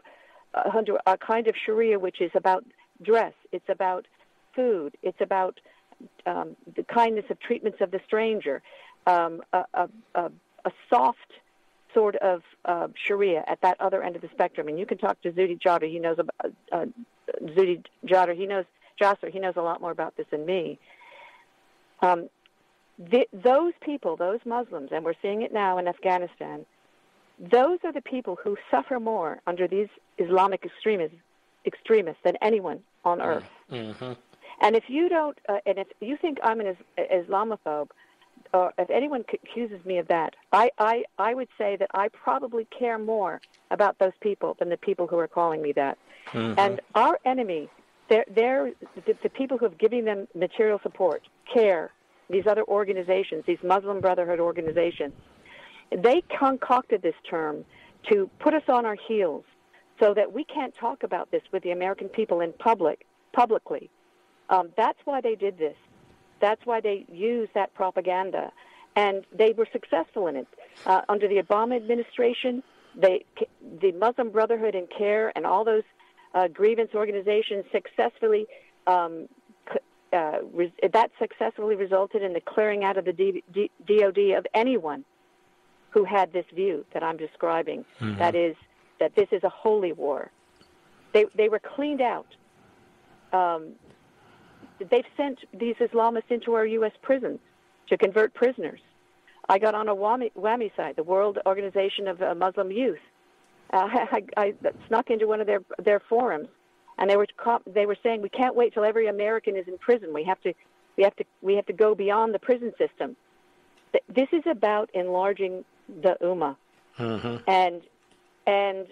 a kind of Sharia which is about dress, it's about food, it's about the kindness of treatments of the stranger, a soft sort of Sharia at that other end of the spectrum. And you can talk to Zuhdi Jadr. He knows about Zuhdi Jadr. He knows Jasser. He knows a lot more about this than me. Those people, those Muslims, and we're seeing it now in Afghanistan, those are the people who suffer more under these Islamic extremists than anyone on earth. Mm-hmm. And if you don't, and if you think I'm an Islamophobe, or if anyone accuses me of that, I would say that I probably care more about those people than the people who are calling me that. Mm-hmm. And our enemy, they're the people who have given them material support, CARE, these other organizations, these Muslim Brotherhood organizations. They concocted this term to put us on our heels so that we can't talk about this with the American people in publicly. That's why they did this. That's why they use that propaganda. And they were successful in it. Under the Obama administration, the Muslim Brotherhood and CARE and all those grievance organizations successfully that successfully resulted in the clearing out of the DOD of anyone who had this view that I'm describing. Mm-hmm. That is, that this is a holy war. They were cleaned out. They've sent these Islamists into our U.S. prisons to convert prisoners. I got on a WAMI site, the World Organization of Muslim Youth. I snuck into one of their forums, and they were saying we can't wait till every American is in prison. We have to go beyond the prison system. This is about enlarging the Ummah, mm-hmm. and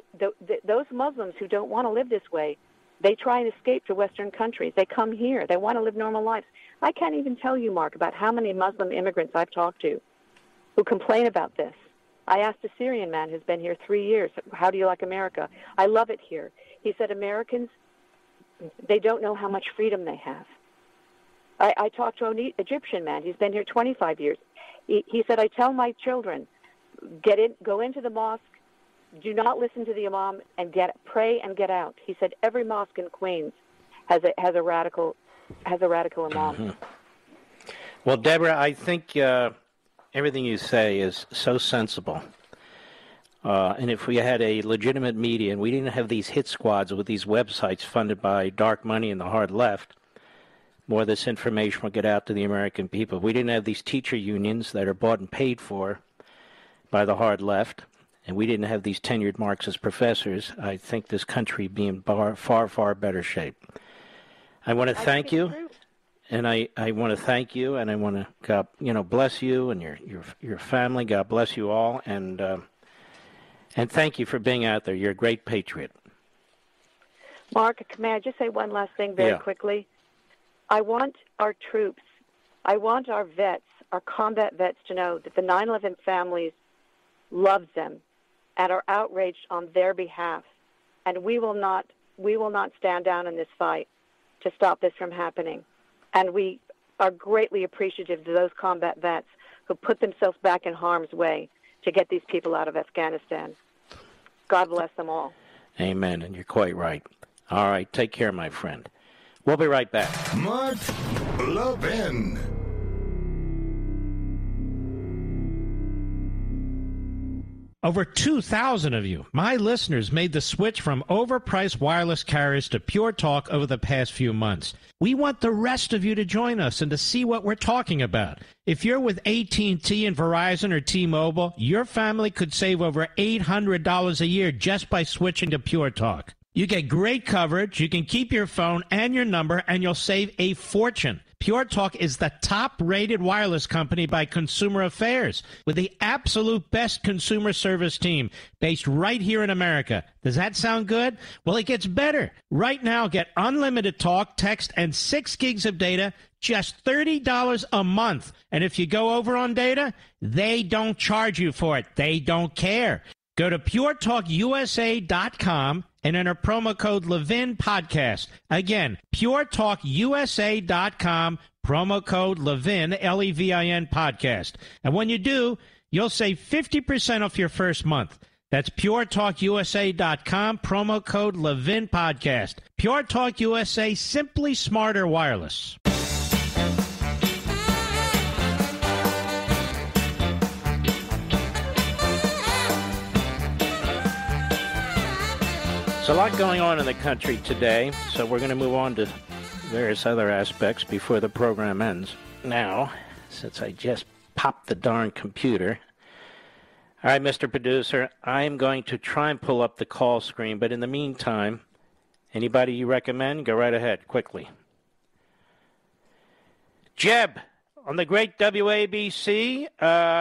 those Muslims who don't want to live this way, they try and escape to Western countries. They come here. They want to live normal lives. I can't even tell you, Mark, about how many Muslim immigrants I've talked to who complain about this. I asked a Syrian man who's been here 3 years, how do you like America? I love it here. He said, Americans, they don't know how much freedom they have. I talked to an Egyptian man. He's been here 25 years. He said, I tell my children, go into the mosque, do not listen to the imam, and pray and get out. He said every mosque in Queens has a radical imam. Mm-hmm. Well, Deborah, I think everything you say is so sensible. And if we had a legitimate media and we didn't have these hit squads with these websites funded by dark money and the hard left, more of this information will get out to the American people. If we didn't have these teacher unions that are bought and paid for by the hard left, and we didn't have these tenured Marxist professors, I think this country would be in far, far better shape. I want to thank you. True. And I want to thank you, and I want to God, bless you and your family. God bless you all, and thank you for being out there. You're a great patriot. Mark, may I just say one last thing very quickly? I want our troops, I want our vets, our combat vets, to know that the 9/11 families love them and are outraged on their behalf, and we will not stand down in this fight to stop this from happening. And we are greatly appreciative to those combat vets who put themselves back in harm's way to get these people out of Afghanistan. God bless them all. Amen, and you're quite right. All right, take care, my friend. We'll be right back. Mark Levin. Over 2,000 of you, my listeners, made the switch from overpriced wireless carriers to Pure Talk over the past few months. We want the rest of you to join us and to see what we're talking about. If you're with AT&T and Verizon or T-Mobile, your family could save over $800 a year just by switching to Pure Talk. You get great coverage, you can keep your phone and your number, and you'll save a fortune. Pure Talk is the top-rated wireless company by Consumer Affairs, with the absolute best consumer service team based right here in America. Does that sound good? Well, it gets better. Right now, get unlimited talk, text, and 6 gigs of data, just $30 a month. And if you go over on data, they don't charge you for it. They don't care. Go to puretalkusa.com and enter promo code Levin Podcast. Again, puretalkusa.com, promo code Levin, Levin Podcast. And when you do, you'll save 50% off your first month. That's puretalkusa.com, promo code Levin Podcast. Pure Talk USA, simply smarter wireless. There's a lot going on in the country today, so we're going to move on to various other aspects before the program ends. Now, since I just popped the darn computer. All right, Mr. Producer, I'm going to try and pull up the call screen, but in the meantime, anybody you recommend, go right ahead, quickly. Jeb, on the great WABC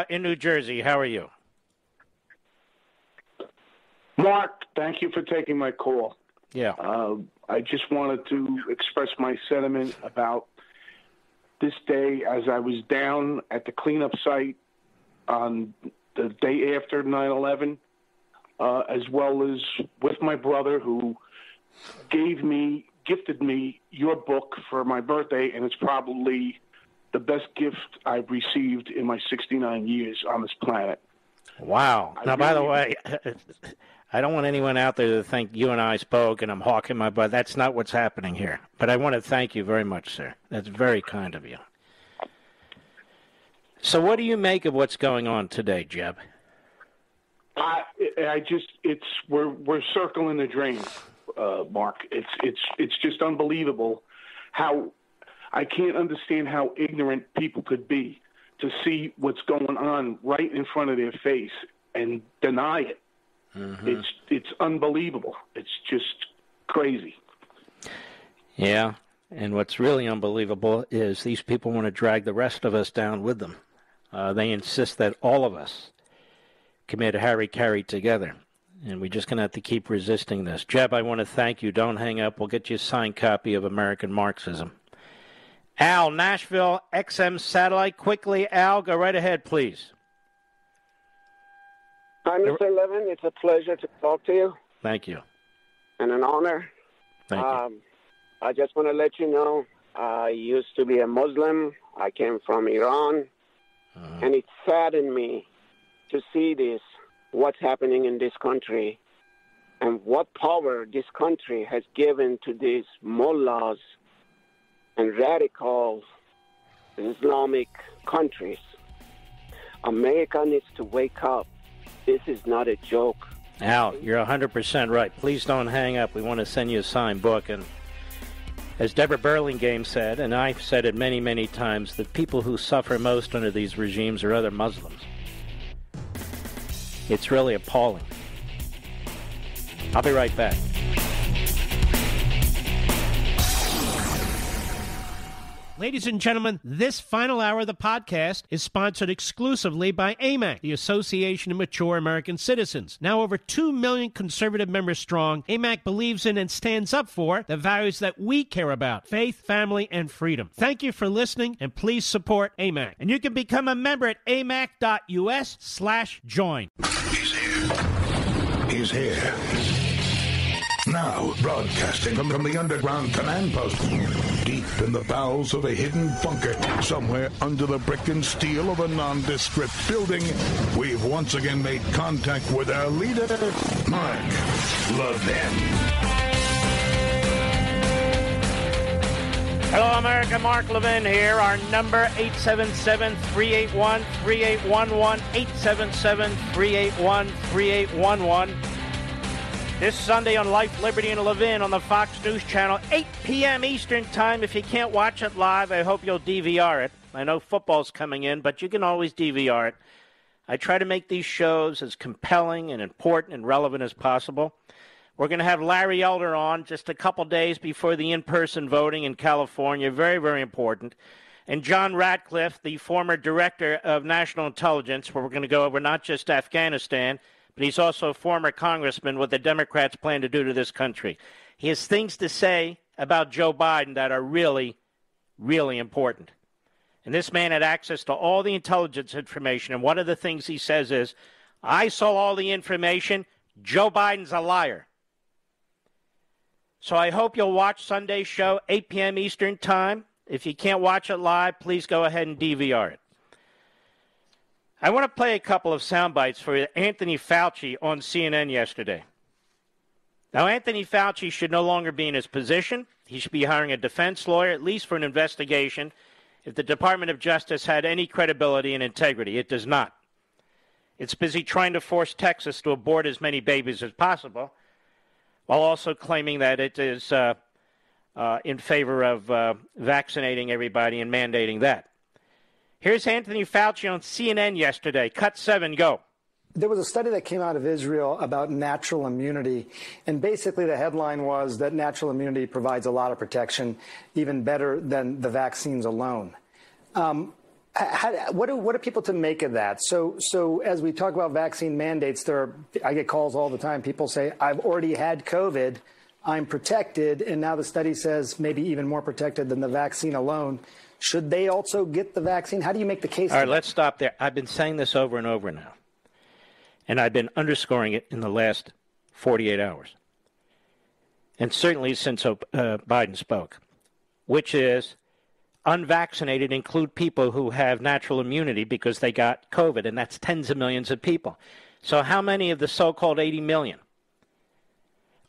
in New Jersey, how are you? Mark, thank you for taking my call. Yeah. I just wanted to express my sentiment about this day as I was down at the cleanup site on the day after 9/11, as well as with my brother who gifted me your book for my birthday, and it's probably the best gift I've received in my 69 years on this planet. Wow. Now, by the way, I don't want anyone out there to think you and I spoke and I'm hawking my butt. That's not what's happening here. But I want to thank you very much, sir. That's very kind of you. So what do you make of what's going on today, Jeb? We're circling the drain, Mark. It's just unbelievable how I can't understand how ignorant people could be to see what's going on right in front of their face and deny it. Mm-hmm. It's unbelievable. It's just crazy. Yeah, and what's really unbelievable is these people want to drag the rest of us down with them. They insist that all of us commit hara-kiri together, and we're just going to have to keep resisting this. Jeb, I want to thank you. Don't hang up. We'll get you a signed copy of American Marxism. Al, Nashville, XM Satellite. Quickly, Al, go right ahead, please. Hi, Mr. Levin. It's a pleasure to talk to you. Thank you. And an honor. Thank you. I just want to let you know, I used to be a Muslim. I came from Iran. And it saddened me to see this, what's happening in this country, and what power this country has given to these mullahs and radical Islamic countries. America needs to wake up. This is not a joke. Al, you're 100% right. Please don't hang up. We want to send you a signed book. And as Deborah Burlingame said, and I've said it many, many times, the people who suffer most under these regimes are other Muslims. It's really appalling. I'll be right back. Ladies and gentlemen, this final hour of the podcast is sponsored exclusively by AMAC, the Association of Mature American Citizens. Now over 2 million conservative members strong, AMAC believes in and stands up for the values that we care about: faith, family, and freedom. Thank you for listening, and please support AMAC. And you can become a member at amac.us/join. He's here. Now, broadcasting from the underground command post, deep in the bowels of a hidden bunker, somewhere under the brick and steel of a nondescript building, we've once again made contact with our leader, Mark Levin. Hello, America. Mark Levin here. Our number, 877-381-3811, 877-381-3811. This Sunday on Life, Liberty, and Levin on the Fox News Channel, 8 p.m. Eastern Time. If you can't watch it live, I hope you'll DVR it. I know football's coming in, but you can always DVR it. I try to make these shows as compelling and important and relevant as possible. We're going to have Larry Elder on just a couple days before the in-person voting in California. Very, very important. And John Ratcliffe, the former director of national intelligence, where we're going to go over not just Afghanistan, but he's also a former congressman, what the Democrats plan to do to this country. He has things to say about Joe Biden that are really, really important. And this man had access to all the intelligence information, and one of the things he says is, I saw all the information, Joe Biden's a liar. So I hope you'll watch Sunday's show, 8 p.m. Eastern Time. If you can't watch it live, please go ahead and DVR it. I want to play a couple of sound bites for Anthony Fauci on CNN yesterday. Now, Anthony Fauci should no longer be in his position. He should be hiring a defense lawyer, at least for an investigation, if the Department of Justice had any credibility and integrity. It does not. It's busy trying to force Texas to abort as many babies as possible, while also claiming that it is in favor of vaccinating everybody and mandating that. Here's Anthony Fauci on CNN yesterday. Cut 7, go. There was a study that came out of Israel about natural immunity, and basically the headline was that natural immunity provides a lot of protection, even better than the vaccines alone. What are people to make of that? So as we talk about vaccine mandates, I get calls all the time. People say, I've already had COVID, I'm protected, and now the study says maybe even more protected than the vaccine alone. Should they also get the vaccine? How do you make the case? All right, let's stop there. I've been saying this over and over now, and I've been underscoring it in the last 48 hours, and certainly since Biden spoke, which is unvaccinated include people who have natural immunity because they got COVID, and that's tens of millions of people. So how many of the so-called 80 million,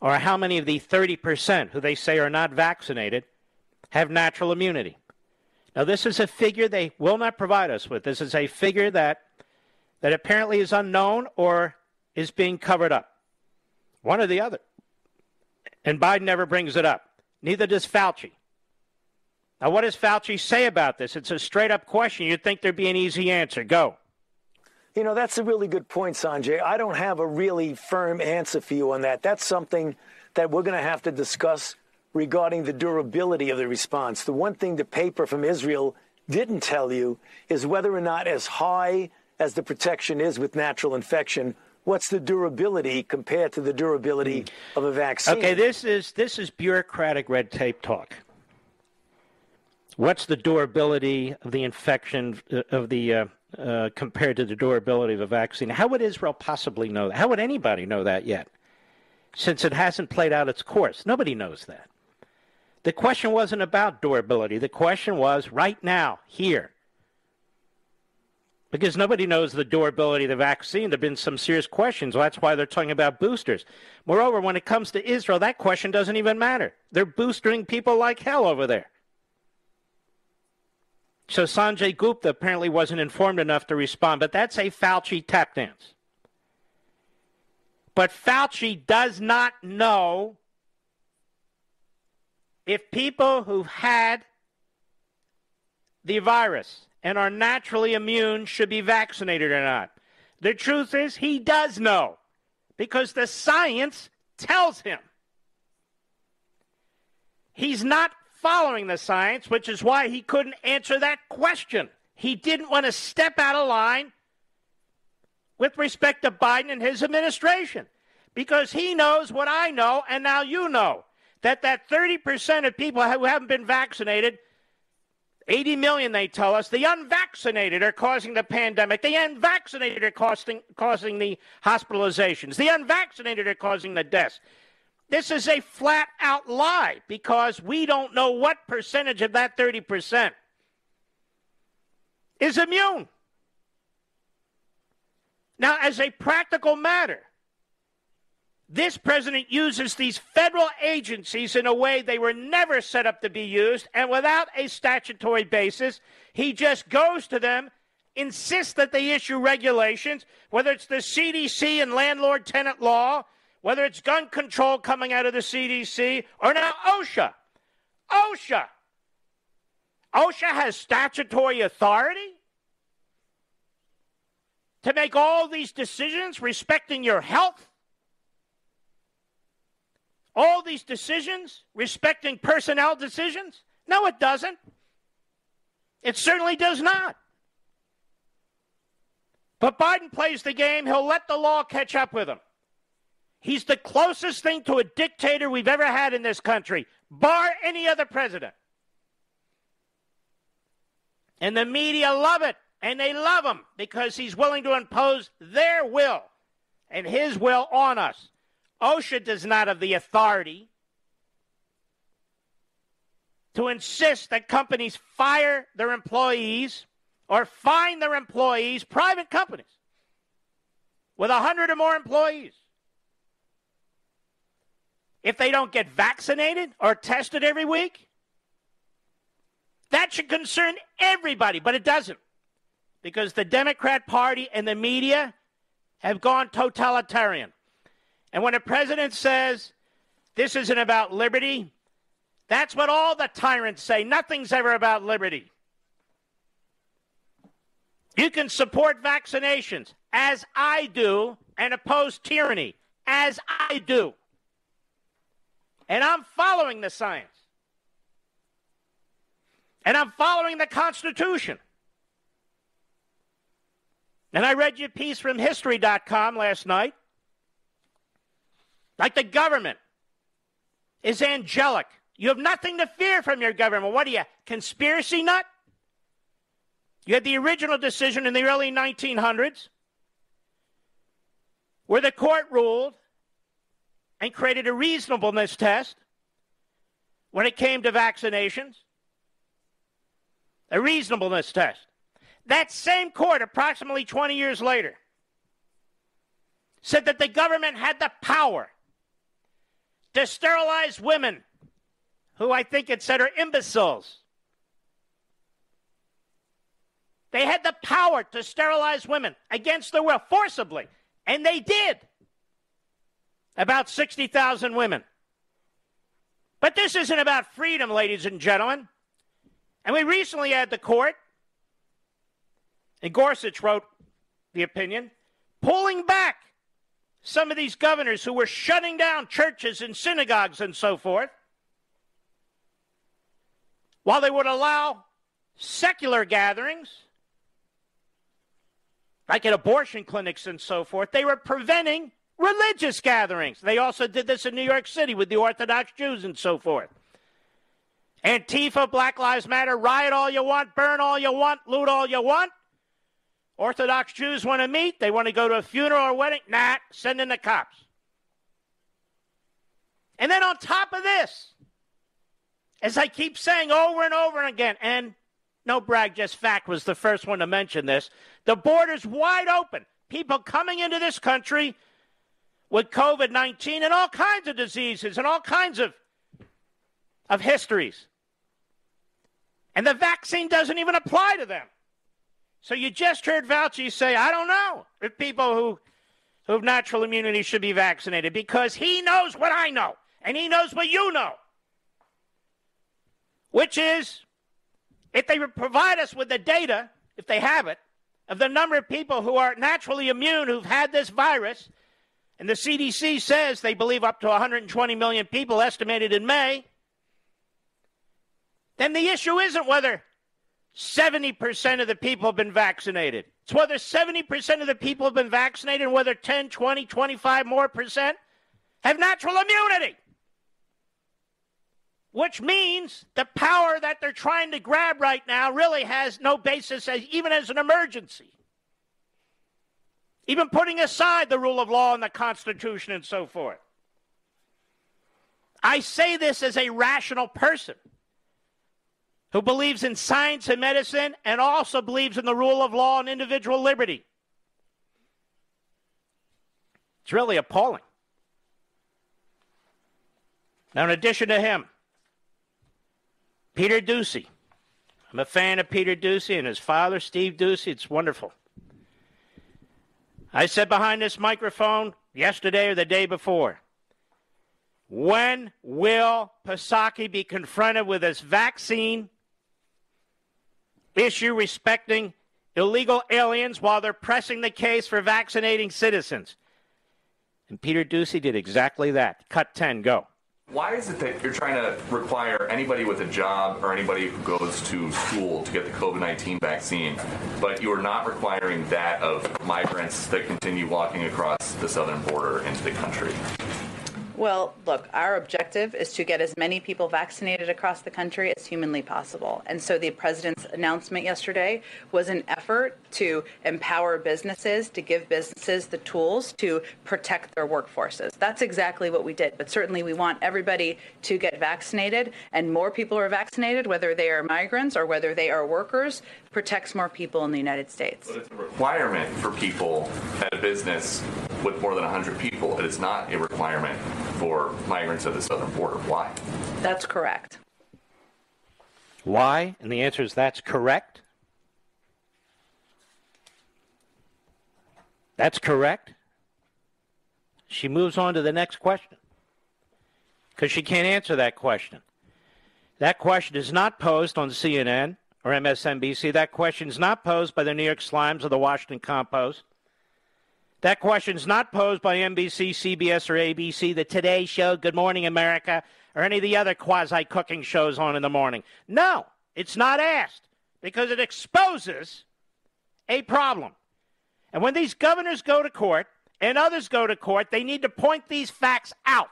or how many of the 30% who they say are not vaccinated have natural immunity? Now, this is a figure they will not provide us with. This is a figure that apparently is unknown or is being covered up. One or the other. And Biden never brings it up. Neither does Fauci. Now, what does Fauci say about this? It's a straight-up question. You'd think there'd be an easy answer. Go. You know, that's a really good point, Sanjay. I don't have a really firm answer for you on that. That's something that we're going to have to discuss regarding the durability of the response. The one thing the paper from Israel didn't tell you is whether or not, as high as the protection is with natural infection, what's the durability compared to the durability of a vaccine? Okay, this is bureaucratic red tape talk. What's the durability of the infection of the compared to the durability of a vaccine? How would Israel possibly know that? How would anybody know that yet? Since it hasn't played out its course. Nobody knows that. The question wasn't about durability. The question was right now, here. Because nobody knows the durability of the vaccine. There have been some serious questions. Well, that's why they're talking about boosters. Moreover, when it comes to Israel, that question doesn't even matter. They're boosting people like hell over there. So Sanjay Gupta apparently wasn't informed enough to respond, but that's a Fauci tap dance. But Fauci does not know if people who've had the virus and are naturally immune should be vaccinated or not. The truth is, he does know, because the science tells him. He's not following the science, which is why he couldn't answer that question. He didn't want to step out of line with respect to Biden and his administration, because he knows what I know, and now you know, that 30% of people who haven't been vaccinated, 80 million, they tell us, the unvaccinated are causing the pandemic. The unvaccinated are causing the hospitalizations. The unvaccinated are causing the deaths. This is a flat-out lie, because we don't know what percentage of that 30% is immune. Now, as a practical matter, this president uses these federal agencies in a way they were never set up to be used, and without a statutory basis, he just goes to them, insists that they issue regulations, whether it's the CDC and landlord-tenant law, whether it's gun control coming out of the CDC, or now OSHA. OSHA has statutory authority to make all these decisions respecting your health. All these decisions respecting personnel decisions? No, it doesn't. It certainly does not. But Biden plays the game. He'll let the law catch up with him. He's the closest thing to a dictator we've ever had in this country, bar any other president. And the media love it, and they love him because he's willing to impose their will and his will on us. OSHA does not have the authority to insist that companies fire their employees or fine their employees, private companies, with 100 or more employees, if they don't get vaccinated or tested every week. That should concern everybody, but it doesn't, because the Democrat Party and the media have gone totalitarian. And when a president says this isn't about liberty, that's what all the tyrants say. Nothing's ever about liberty. You can support vaccinations, as I do, and oppose tyranny, as I do. And I'm following the science. And I'm following the Constitution. And I read your piece from History.com last night. Like the government is angelic. You have nothing to fear from your government. What are you, conspiracy nut? You had the original decision in the early 1900s where the court ruled and created a reasonableness test when it came to vaccinations. a reasonableness test. That same court, approximately 20 years later, said that the government had the power to sterilize women who I think it said are imbeciles. They had the power to sterilize women against their will, forcibly, and they did. About 60,000 women. But this isn't about freedom, ladies and gentlemen. And we recently had the court, and Gorsuch wrote the opinion, pulling back some of these governors who were shutting down churches and synagogues and so forth, while they would allow secular gatherings, like at abortion clinics and so forth. They were preventing religious gatherings. They also did this in New York City with the Orthodox Jews and so forth. Antifa, Black Lives Matter, riot all you want, burn all you want, loot all you want. Orthodox Jews want to meet. They want to go to a funeral or wedding. Nah, send in the cops. And then on top of this, as I keep saying over and over again, and no brag, just fact, was the first one to mention this, the border's wide open. People coming into this country with COVID-19 and all kinds of diseases and all kinds of histories. And the vaccine doesn't even apply to them. So you just heard Fauci say, I don't know if people who have natural immunity should be vaccinated, because he knows what I know, and he knows what you know, which is, if they provide us with the data, if they have it, of the number of people who are naturally immune who've had this virus, and the CDC says they believe up to 120 million people estimated in May, then the issue isn't whether 70% of the people have been vaccinated. It's whether 70% of the people have been vaccinated and whether 10, 20, 25 more percent have natural immunity. Which means the power that they're trying to grab right now really has no basis even as an emergency. Even putting aside the rule of law and the Constitution and so forth. I say this as a rational person who believes in science and medicine and also believes in the rule of law and individual liberty. It's really appalling. Now, in addition to him, Peter Doocy. I'm a fan of Peter Doocy and his father, Steve Doocy. It's wonderful. I said behind this microphone yesterday or the day before, when will Psaki be confronted with this vaccine issue respecting illegal aliens while they're pressing the case for vaccinating citizens? And Peter Doocy did exactly that. Cut 10, go. Why is it that you're trying to require anybody with a job or anybody who goes to school to get the COVID-19 vaccine, but you're not requiring that of migrants that continue walking across the southern border into the country? Well, look, our objective is to get as many people vaccinated across the country as humanly possible. And so the president's announcement yesterday was an effort to empower businesses, to give businesses the tools to protect their workforces. That's exactly what we did. But certainly we want everybody to get vaccinated, and more people are vaccinated, whether they are migrants or whether they are workers, protects more people in the United States. But it's a requirement for people at a business with more than 100 people. It is not a requirement for migrants at the southern border. Why? That's correct. Why? And the answer is that's correct. That's correct. She moves on to the next question because she can't answer that question. That question is not posed on CNN or MSNBC. That question is not posed by the New York Slimes or the Washington Compost. That question is not posed by NBC, CBS, or ABC, the Today Show, Good Morning America, or any of the other quasi-cooking shows on in the morning. No, it's not asked because it exposes a problem. And when these governors go to court and others go to court, they need to point these facts out.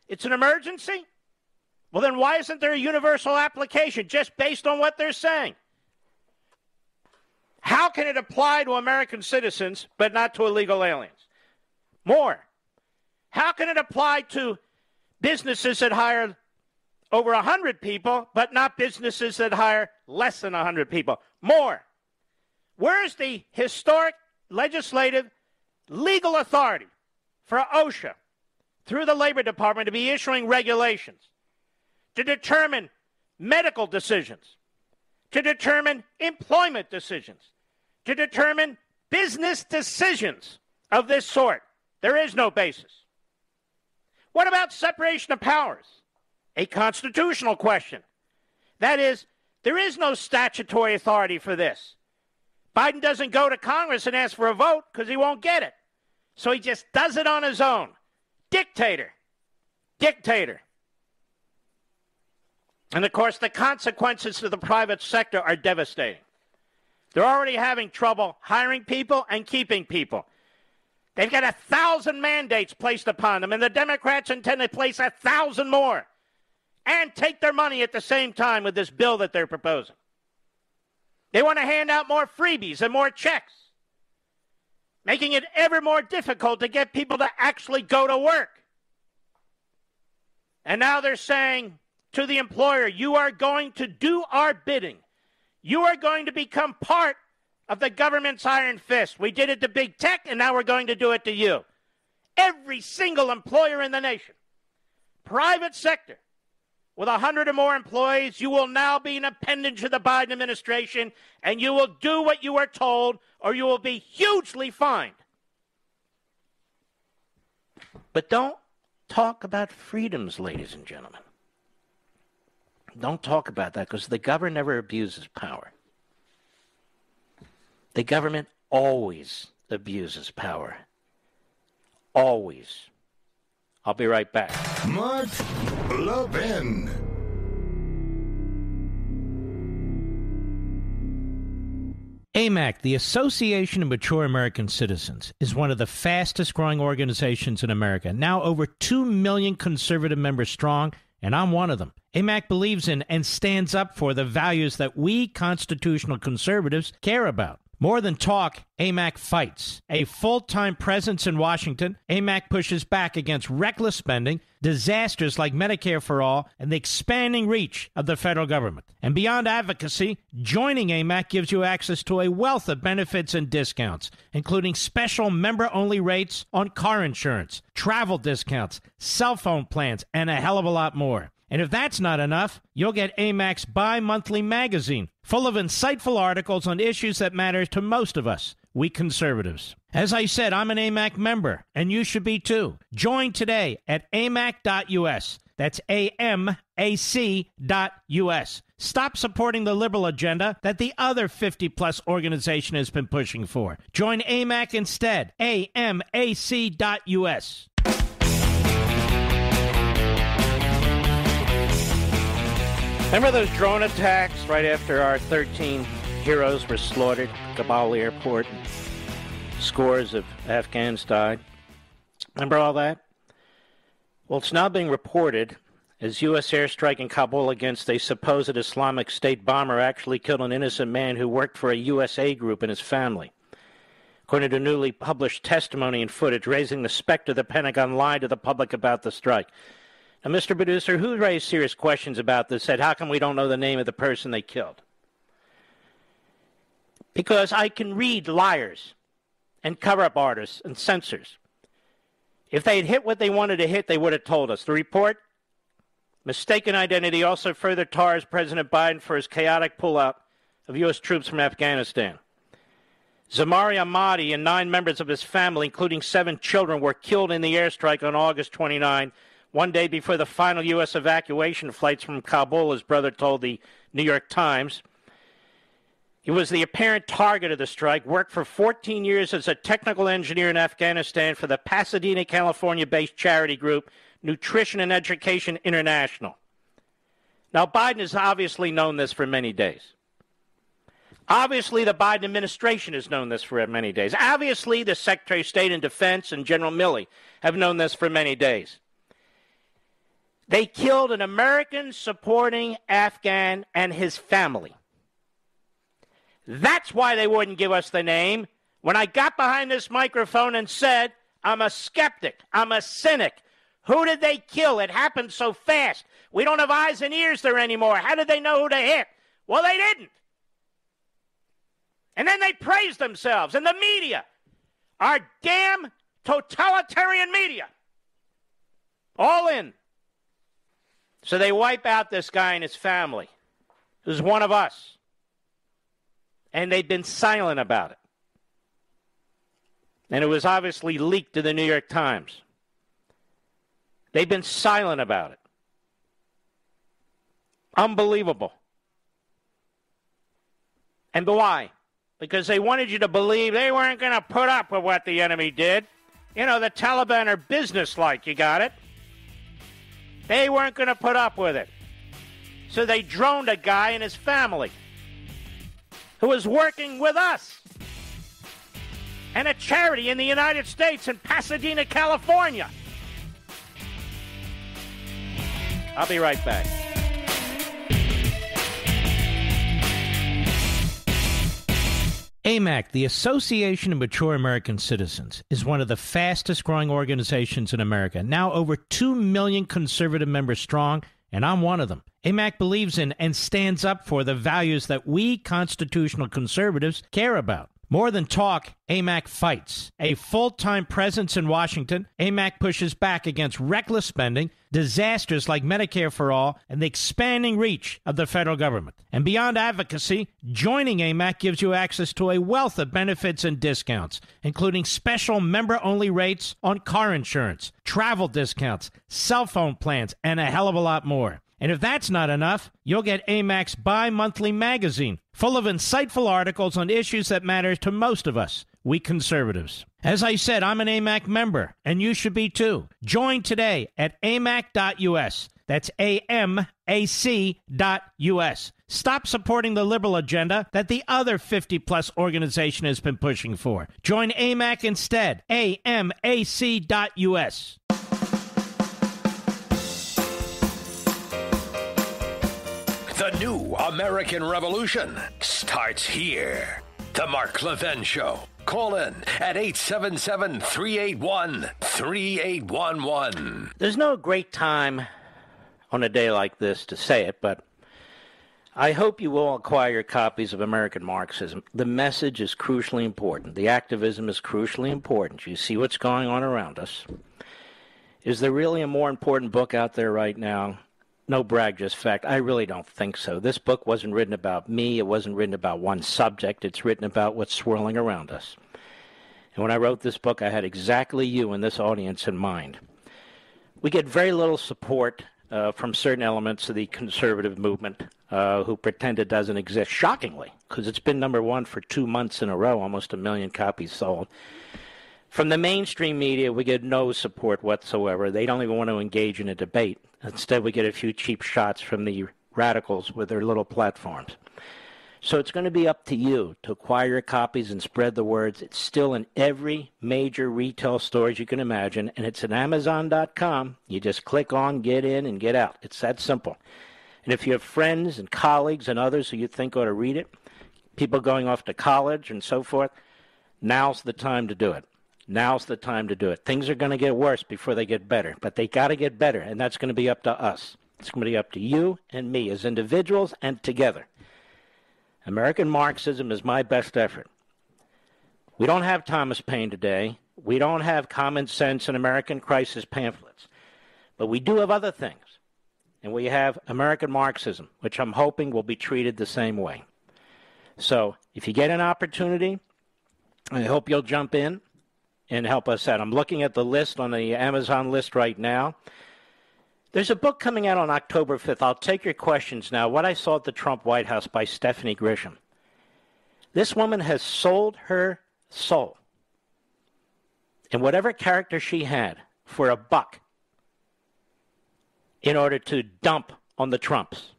It's an emergency? Well, then why isn't there a universal application just based on what they're saying? How can it apply to American citizens but not to illegal aliens? More. How can it apply to businesses that hire over 100 people, but not businesses that hire less than 100 people. More. Where's the historic, legislative, legal authority for OSHA through the Labor Department to be issuing regulations to determine medical decisions, to determine employment decisions, to determine business decisions of this sort? There is no basis. What about separation of powers? A constitutional question. That is, there is no statutory authority for this. Biden doesn't go to Congress and ask for a vote because he won't get it. So he just does it on his own. Dictator. Dictator. And, of course, the consequences to the private sector are devastating. They're already having trouble hiring people and keeping people. They've got 1,000 mandates placed upon them, and the Democrats intend to place 1,000 more and take their money at the same time with this bill that they're proposing. They want to hand out more freebies and more checks, making it ever more difficult to get people to actually go to work. And now they're saying to the employer, you are going to do our bidding. You are going to become part of the government's iron fist. We did it to big tech, and now we're going to do it to you. Every single employer in the nation, private sector, with 100 or more employees, you will now be an appendage of the Biden administration, and you will do what you are told, or you will be hugely fined. But don't talk about freedoms, ladies and gentlemen. Don't talk about that, because the government never abuses power. The government always abuses power. Always. I'll be right back. Mark Levin. AMAC, the Association of Mature American Citizens, is one of the fastest growing organizations in America. Now over 2 million conservative members strong, and I'm one of them. AMAC believes in and stands up for the values that we constitutional conservatives care about. More than talk, AMAC fights. A full-time presence in Washington, AMAC pushes back against reckless spending, disasters like Medicare for All, and the expanding reach of the federal government. And beyond advocacy, joining AMAC gives you access to a wealth of benefits and discounts, including special member-only rates on car insurance, travel discounts, cell phone plans, and a hell of a lot more. And if that's not enough, you'll get AMAC's bi-monthly magazine, full of insightful articles on issues that matter to most of us, we conservatives. As I said, I'm an AMAC member, and you should be too. Join today at amac.us. That's AMAC.us. Stop supporting the liberal agenda that the other 50-plus organization has been pushing for. Join AMAC instead. AMAC.us. Remember those drone attacks right after our 13 heroes were slaughtered at Kabul airport and scores of Afghans died? Remember all that? Well, it's now being reported as U.S. airstrike in Kabul against a supposed Islamic State bomber actually killed an innocent man who worked for a USA group and his family. According to newly published testimony and footage, raising the specter the Pentagon lied to the public about the strike. Now, Mr. Producer, who raised serious questions about this, said, how come we don't know the name of the person they killed? Because I can read liars and cover-up artists and censors. If they had hit what they wanted to hit, they would have told us. The report, mistaken identity, also further tars President Biden for his chaotic pullout of U.S. troops from Afghanistan. Zamari Ahmadi and 9 members of his family, including 7 children, were killed in the airstrike on August 29, one day before the final U.S. evacuation flights from Kabul, his brother told the New York Times. He was the apparent target of the strike, worked for 14 years as a technical engineer in Afghanistan for the Pasadena, California-based charity group Nutrition and Education International. Now, Biden has obviously known this for many days. Obviously, the Biden administration has known this for many days. Obviously, the Secretary of State and Defense and General Milley have known this for many days. They killed an American supporting Afghan and his family. That's why they wouldn't give us the name. When I got behind this microphone and said, I'm a skeptic, I'm a cynic. Who did they kill? It happened so fast. We don't have eyes and ears there anymore. How did they know who to hit? Well, they didn't. And then they praised themselves. And the media, our damn totalitarian media, all in. So they wipe out this guy and his family, who's one of us. And they've been silent about it. And it was obviously leaked to the New York Times. They've been silent about it. Unbelievable. And why? Because they wanted you to believe they weren't going to put up with what the enemy did. You know, the Taliban are businesslike, you got it? They weren't going to put up with it. So they droned a guy and his family who was working with us and a charity in the United States in Pasadena, California. I'll be right back. AMAC, the Association of Mature American Citizens, is one of the fastest growing organizations in America. Now over 2 million conservative members strong, and I'm one of them. AMAC believes in and stands up for the values that we constitutional conservatives care about. More than talk, AMAC fights. A full-time presence in Washington, AMAC pushes back against reckless spending, disasters like Medicare for All, and the expanding reach of the federal government. And beyond advocacy, joining AMAC gives you access to a wealth of benefits and discounts, including special member-only rates on car insurance, travel discounts, cell phone plans, and a hell of a lot more. And if that's not enough, you'll get AMAC's bi-monthly magazine, full of insightful articles on issues that matter to most of us, we conservatives. As I said, I'm an AMAC member, and you should be too. Join today at amac.us. That's AMAC.us. Stop supporting the liberal agenda that the other 50-plus organization has been pushing for. Join AMAC instead. AMAC.us. The new American Revolution starts here. The Mark Levin Show. Call in at 877-381-3811. There's no great time on a day like this to say it, but I hope you will acquire copies of American Marxism. The message is crucially important. The activism is crucially important. You see what's going on around us. Is there really a more important book out there right now? No brag, just fact. I really don't think so. This book wasn't written about me. It wasn't written about one subject. It's written about what's swirling around us. And when I wrote this book, I had exactly you and this audience in mind. We get very little support from certain elements of the conservative movement who pretend it doesn't exist, shockingly, because it's been number one for 2 months in a row, almost 1 million copies sold. From the mainstream media, we get no support whatsoever. They don't even want to engage in a debate. Instead, we get a few cheap shots from the radicals with their little platforms. So it's going to be up to you to acquire copies and spread the words. It's still in every major retail store as you can imagine, and it's at Amazon.com. You just click on, get in, and get out. It's that simple. And if you have friends and colleagues and others who you think ought to read it, people going off to college and so forth, now's the time to do it. Now's the time to do it. Things are going to get worse before they get better, but they got to get better, and that's going to be up to us. It's going to be up to you and me as individuals and together. American Marxism is my best effort. We don't have Thomas Paine today. We don't have Common Sense and American Crisis pamphlets, but we do have other things, and we have American Marxism, which I'm hoping will be treated the same way. So if you get an opportunity, I hope you'll jump in and help us out. I'm looking at the list on the Amazon list right now. There's a book coming out on October 5th. I'll take your questions now. What I Saw at the Trump White House by Stephanie Grisham. This woman has sold her soul and whatever character she had for $1 in order to dump on the Trumps.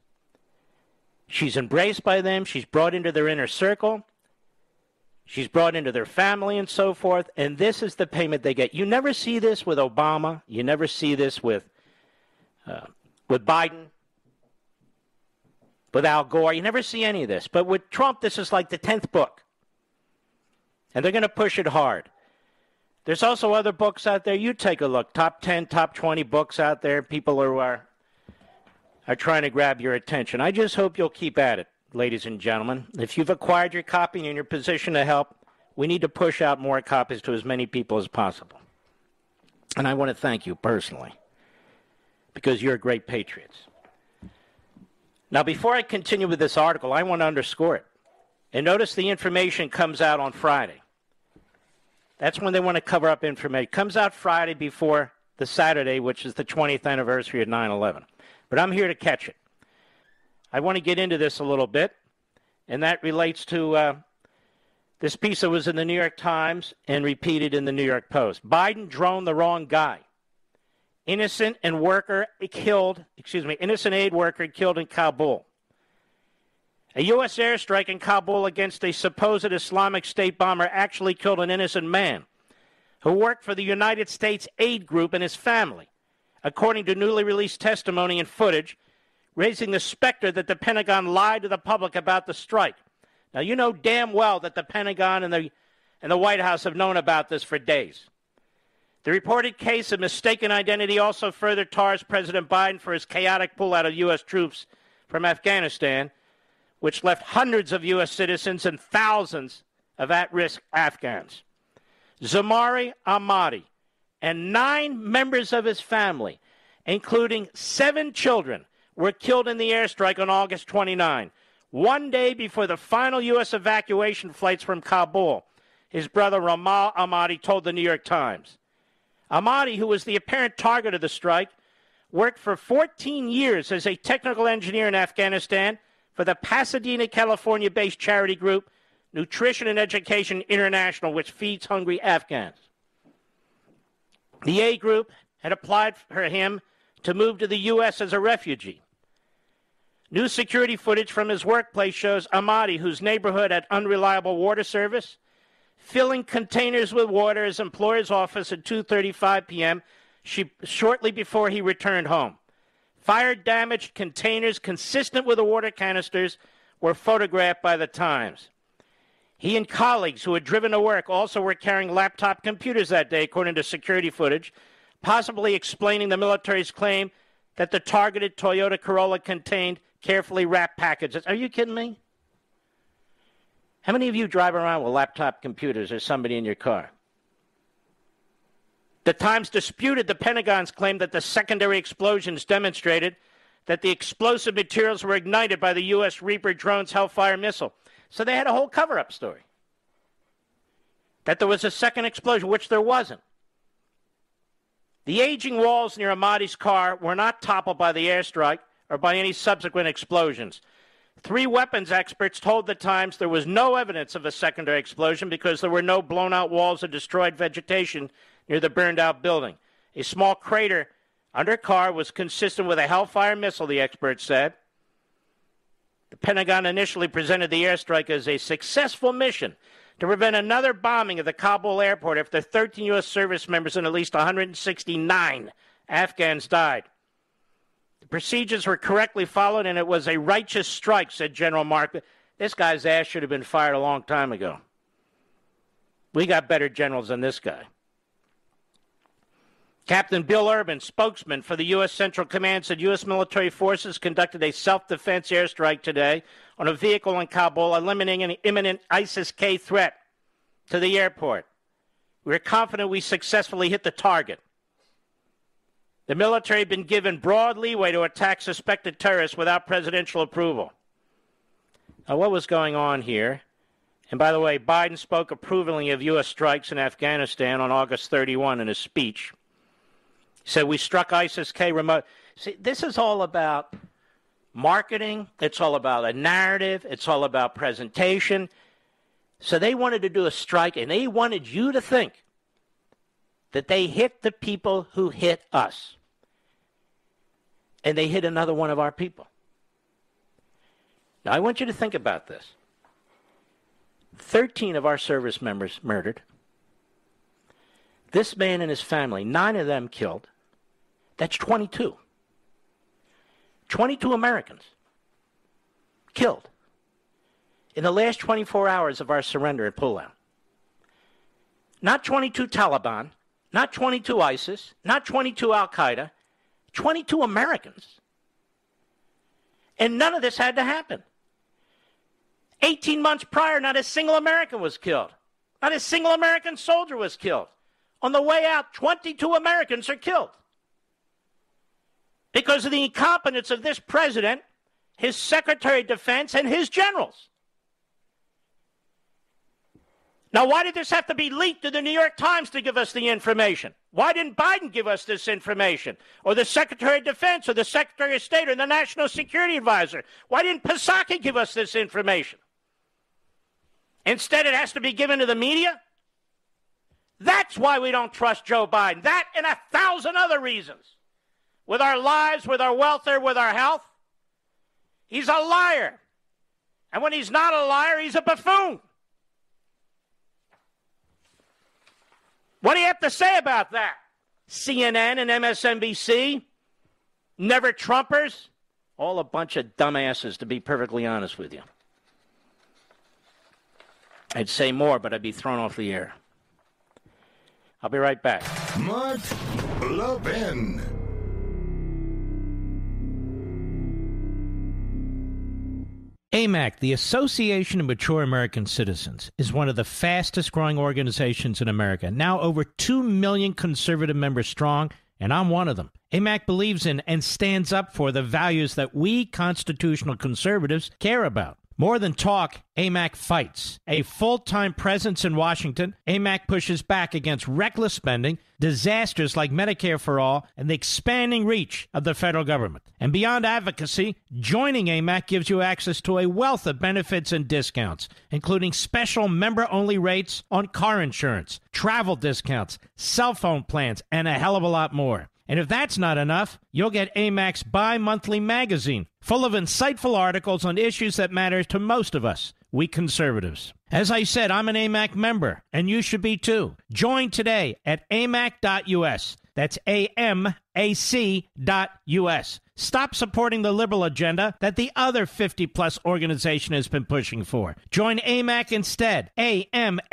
She's embraced by them. She's brought into their inner circle. She's brought into their family and so forth, and this is the payment they get. You never see this with Obama. You never see this with Biden, with Al Gore. You never see any of this. But with Trump, this is like the 10th book, and they're going to push it hard. There's also other books out there. You take a look. Top 10, top 20 books out there. People who are are trying to grab your attention. I just hope you'll keep at it, ladies and gentlemen. If you've acquired your copy and you're in your position to help, we need to push out more copies to as many people as possible. And I want to thank you personally, because you're great patriots. Now, before I continue with this article, I want to underscore it. And notice the information comes out on Friday. That's when they want to cover up information. It comes out Friday before the Saturday, which is the 20th anniversary of 9/11. But I'm here to catch it. I want to get into this a little bit, and that relates to this piece that was in the New York Times and repeated in the New York Post. Biden droned the wrong guy. Innocent aid worker killed in Kabul. A U.S. airstrike in Kabul against a supposed Islamic State bomber actually killed an innocent man who worked for the United States Aid Group and his family, according to newly released testimony and footage, raising the specter that the Pentagon lied to the public about the strike. Now, you know damn well that the Pentagon and the White House have known about this for days. The reported case of mistaken identity also further tars President Biden for his chaotic pullout of U.S. troops from Afghanistan, which left hundreds of U.S. citizens and thousands of at-risk Afghans. Zamari Ahmadi and 9 members of his family, including 7 children, were killed in the airstrike on August 29, one day before the final U.S. evacuation flights from Kabul, his brother Ramal Ahmadi told the New York Times. Ahmadi, who was the apparent target of the strike, worked for 14 years as a technical engineer in Afghanistan for the Pasadena, California-based charity group Nutrition and Education International, which feeds hungry Afghans. The aid group had applied for him to move to the U.S. as a refugee. New security footage from his workplace shows Ahmadi, whose neighborhood had unreliable water service, filling containers with water at his employer's office at 2:35 p.m. Shortly before he returned home. Fire-damaged containers consistent with the water canisters were photographed by the Times. He and colleagues who had driven to work also were carrying laptop computers that day, according to security footage, possibly explaining the military's claim that the targeted Toyota Corolla contained carefully wrapped packages. Are you kidding me? How many of you drive around with laptop computers or somebody in your car? The Times disputed the Pentagon's claim that the secondary explosions demonstrated that the explosive materials were ignited by the U.S. Reaper drone's Hellfire missile. So they had a whole cover-up story. That there was a second explosion, which there wasn't. The aging walls near Ahmadi's car were not toppled by the airstrike or by any subsequent explosions. 3 weapons experts told the Times there was no evidence of a secondary explosion because there were no blown-out walls or destroyed vegetation near the burned-out building. A small crater under car was consistent with a Hellfire missile, the experts said. The Pentagon initially presented the airstrike as a successful mission to prevent another bombing of the Kabul airport after 13 U.S. service members and at least 169 Afghans died. The procedures were correctly followed, and it was a righteous strike, said General Mark. This guy's ass should have been fired a long time ago. We got better generals than this guy. Captain Bill Urban, spokesman for the U.S. Central Command, said U.S. military forces conducted a self-defense airstrike today on a vehicle in Kabul, eliminating an imminent ISIS-K threat to the airport. We are confident we successfully hit the target. The military had been given broad leeway to attack suspected terrorists without presidential approval. Now, what was going on here? And by the way, Biden spoke approvingly of U.S. strikes in Afghanistan on August 31 in his speech. He said, we struck ISIS-K remote. See, this is all about marketing. It's all about a narrative. It's all about presentation. So they wanted to do a strike, and they wanted you to think that they hit the people who hit us. And they hit another one of our people. Now, I want you to think about this. 13 of our service members murdered. This man and his family, 9 of them killed. That's 22. 22 Americans killed in the last 24 hours of our surrender and pullout. Not 22 Taliban, not 22 ISIS, not 22 Al-Qaeda, 22 Americans. And none of this had to happen. 18 months prior, not a single American was killed. Not a single American soldier was killed. On the way out, 22 Americans are killed. Because of the incompetence of this president, his Secretary of Defense, and his generals. Now, why did this have to be leaked to the New York Times to give us the information? Why didn't Biden give us this information? Or the Secretary of Defense, or the Secretary of State, or the National Security Advisor? Why didn't Psaki give us this information? Instead, it has to be given to the media? That's why we don't trust Joe Biden. That and 1,000 other reasons. With our lives, with our welfare, with our health. He's a liar. And when he's not a liar, he's a buffoon. What do you have to say about that? CNN and MSNBC? Never Trumpers? All a bunch of dumbasses, to be perfectly honest with you. I'd say more, but I'd be thrown off the air. I'll be right back. Mark Levin. AMAC, the Association of Mature American Citizens, is one of the fastest growing organizations in America. Now over 2 million conservative members strong, and I'm one of them. AMAC believes in and stands up for the values that we constitutional conservatives care about. More than talk, AMAC fights. A full-time presence in Washington, AMAC pushes back against reckless spending, disasters like Medicare for All, and the expanding reach of the federal government. And beyond advocacy, joining AMAC gives you access to a wealth of benefits and discounts, including special member-only rates on car insurance, travel discounts, cell phone plans, and a hell of a lot more. And if that's not enough, you'll get AMAC's bi-monthly magazine, full of insightful articles on issues that matter to most of us, we conservatives. As I said, I'm an AMAC member, and you should be too. Join today at amac.us. That's AMAC.us. Stop supporting the liberal agenda that the other 50-plus organization has been pushing for. Join AMAC instead. AMAC.us.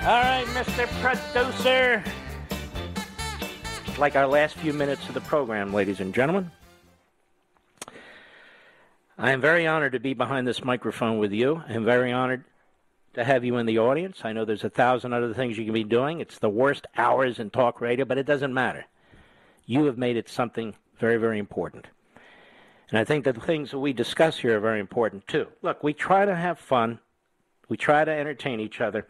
All right, Mr. Producer. Like our last few minutes of the program, ladies and gentlemen. I am very honored to be behind this microphone with you. I am very honored to have you in the audience. I know there's 1,000 other things you can be doing. It's the worst hours in talk radio, but it doesn't matter. You have made it something very, very important. And I think that the things that we discuss here are very important, too. Look, we try to have fun. We try to entertain each other.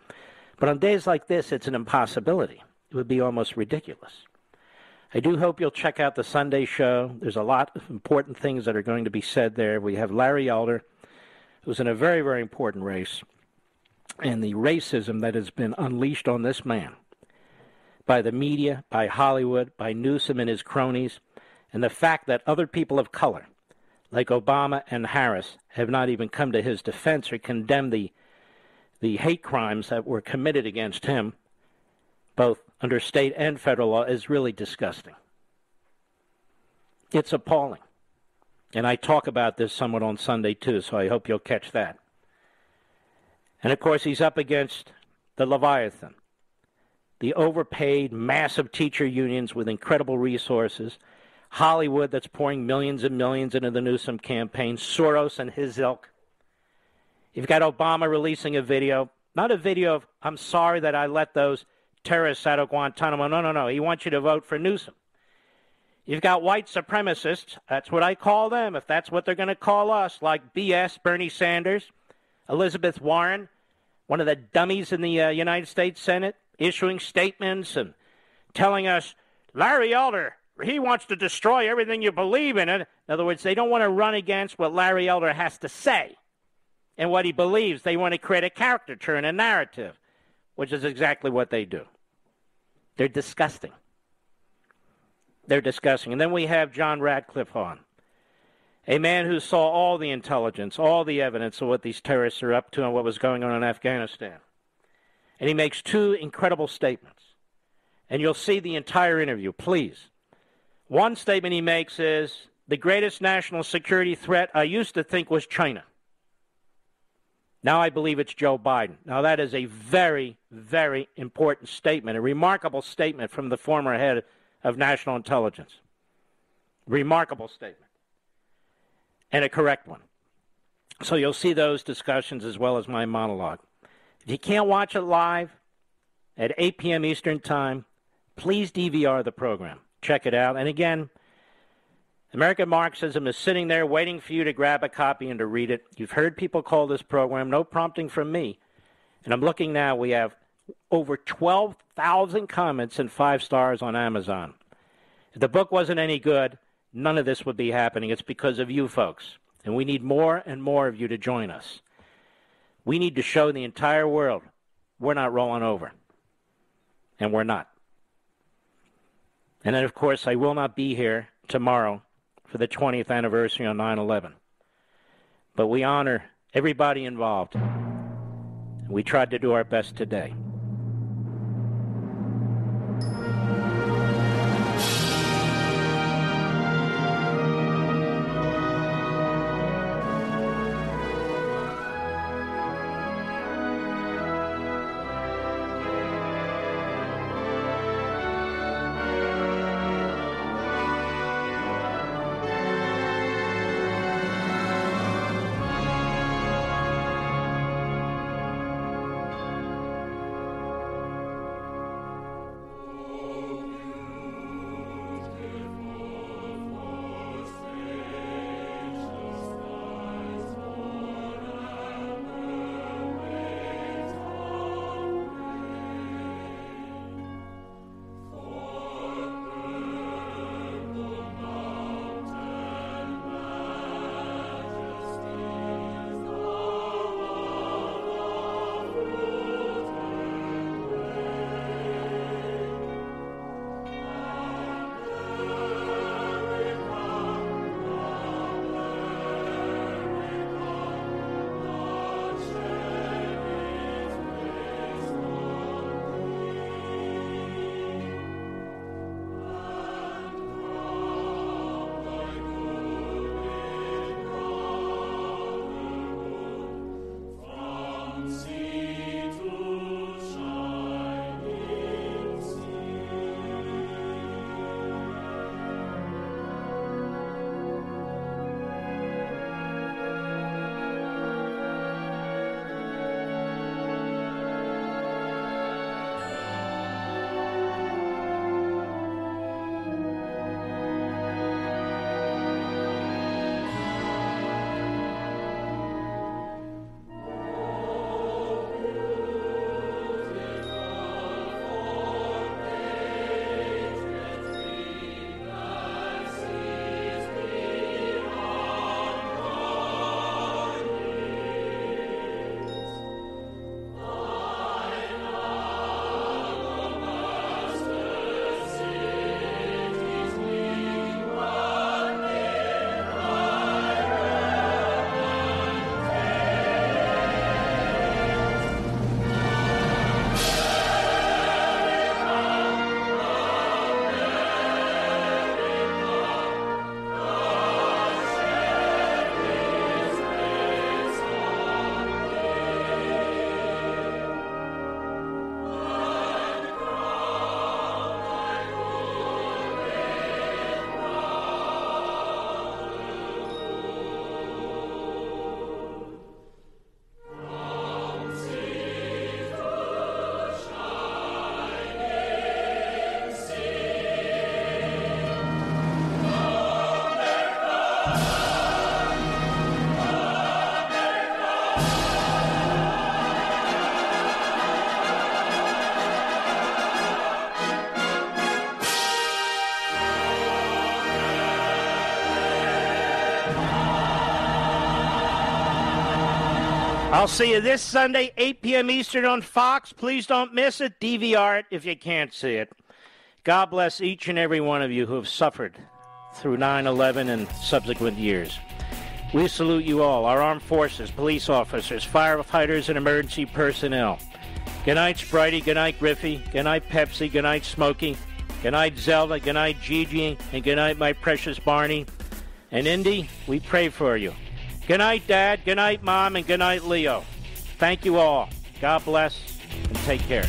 But on days like this, it's an impossibility. It would be almost ridiculous. I do hope you'll check out the Sunday show. There's a lot of important things that are going to be said there. We have Larry Elder, who's in a very, very important race, and the racism that has been unleashed on this man by the media, by Hollywood, by Newsom and his cronies, and the fact that other people of color, like Obama and Harris, have not even come to his defense or condemned the hate crimes that were committed against him, both under state and federal law, is really disgusting. It's appalling. And I talk about this somewhat on Sunday, too, so I hope you'll catch that. And, of course, he's up against the Leviathan, the overpaid, massive teacher unions with incredible resources, Hollywood that's pouring millions and millions into the Newsom campaign, Soros and his ilk. You've got Obama releasing a video, not a video of, I'm sorry that I let those terrorists out of Guantanamo. No. He wants you to vote for Newsom. You've got white supremacists, that's what I call them, if that's what they're going to call us, like BS, Bernie Sanders, Elizabeth Warren, one of the dummies in the United States Senate, issuing statements and telling us, Larry Elder, he wants to destroy everything you believe in it. In other words, they don't want to run against what Larry Elder has to say and what he believes. They want to create a caricature and a narrative, which is exactly what they do. They're disgusting. They're disgusting. And then we have John Radcliffe on, a man who saw all the intelligence, all the evidence of what these terrorists are up to and what was going on in Afghanistan. And he makes two incredible statements. And you'll see the entire interview, please. One statement he makes is, the greatest national security threat I used to think was China. Now I believe it's Joe Biden. Now that is a very, very important statement, a remarkable statement from the former head of national intelligence. Remarkable statement. And a correct one. So you'll see those discussions as well as my monologue. If you can't watch it live at 8 p.m. Eastern Time, please DVR the program. Check it out. And again, American Marxism is sitting there waiting for you to grab a copy and to read it. You've heard people call this program, no prompting from me. And I'm looking now, we have over 12,000 comments and 5 stars on Amazon. If the book wasn't any good, none of this would be happening. It's because of you folks. And we need more and more of you to join us. We need to show the entire world we're not rolling over. And we're not. And then, of course, I will not be here tomorrow for the 20th anniversary on 9/11. But we honor everybody involved. We tried to do our best today. I'll see you this Sunday, 8 p.m. Eastern on Fox. Please don't miss it. DVR it if you can't see it. God bless each and every one of you who have suffered through 9/11 and subsequent years. We salute you all, our armed forces, police officers, firefighters, and emergency personnel. Good night, Spritey. Good night, Griffey. Good night, Pepsi. Good night, Smokey. Good night, Zelda. Good night, Gigi. And good night, my precious Barney. And Indy, we pray for you. Good night, Dad. Good night, Mom. And good night, Leo. Thank you all. God bless and take care.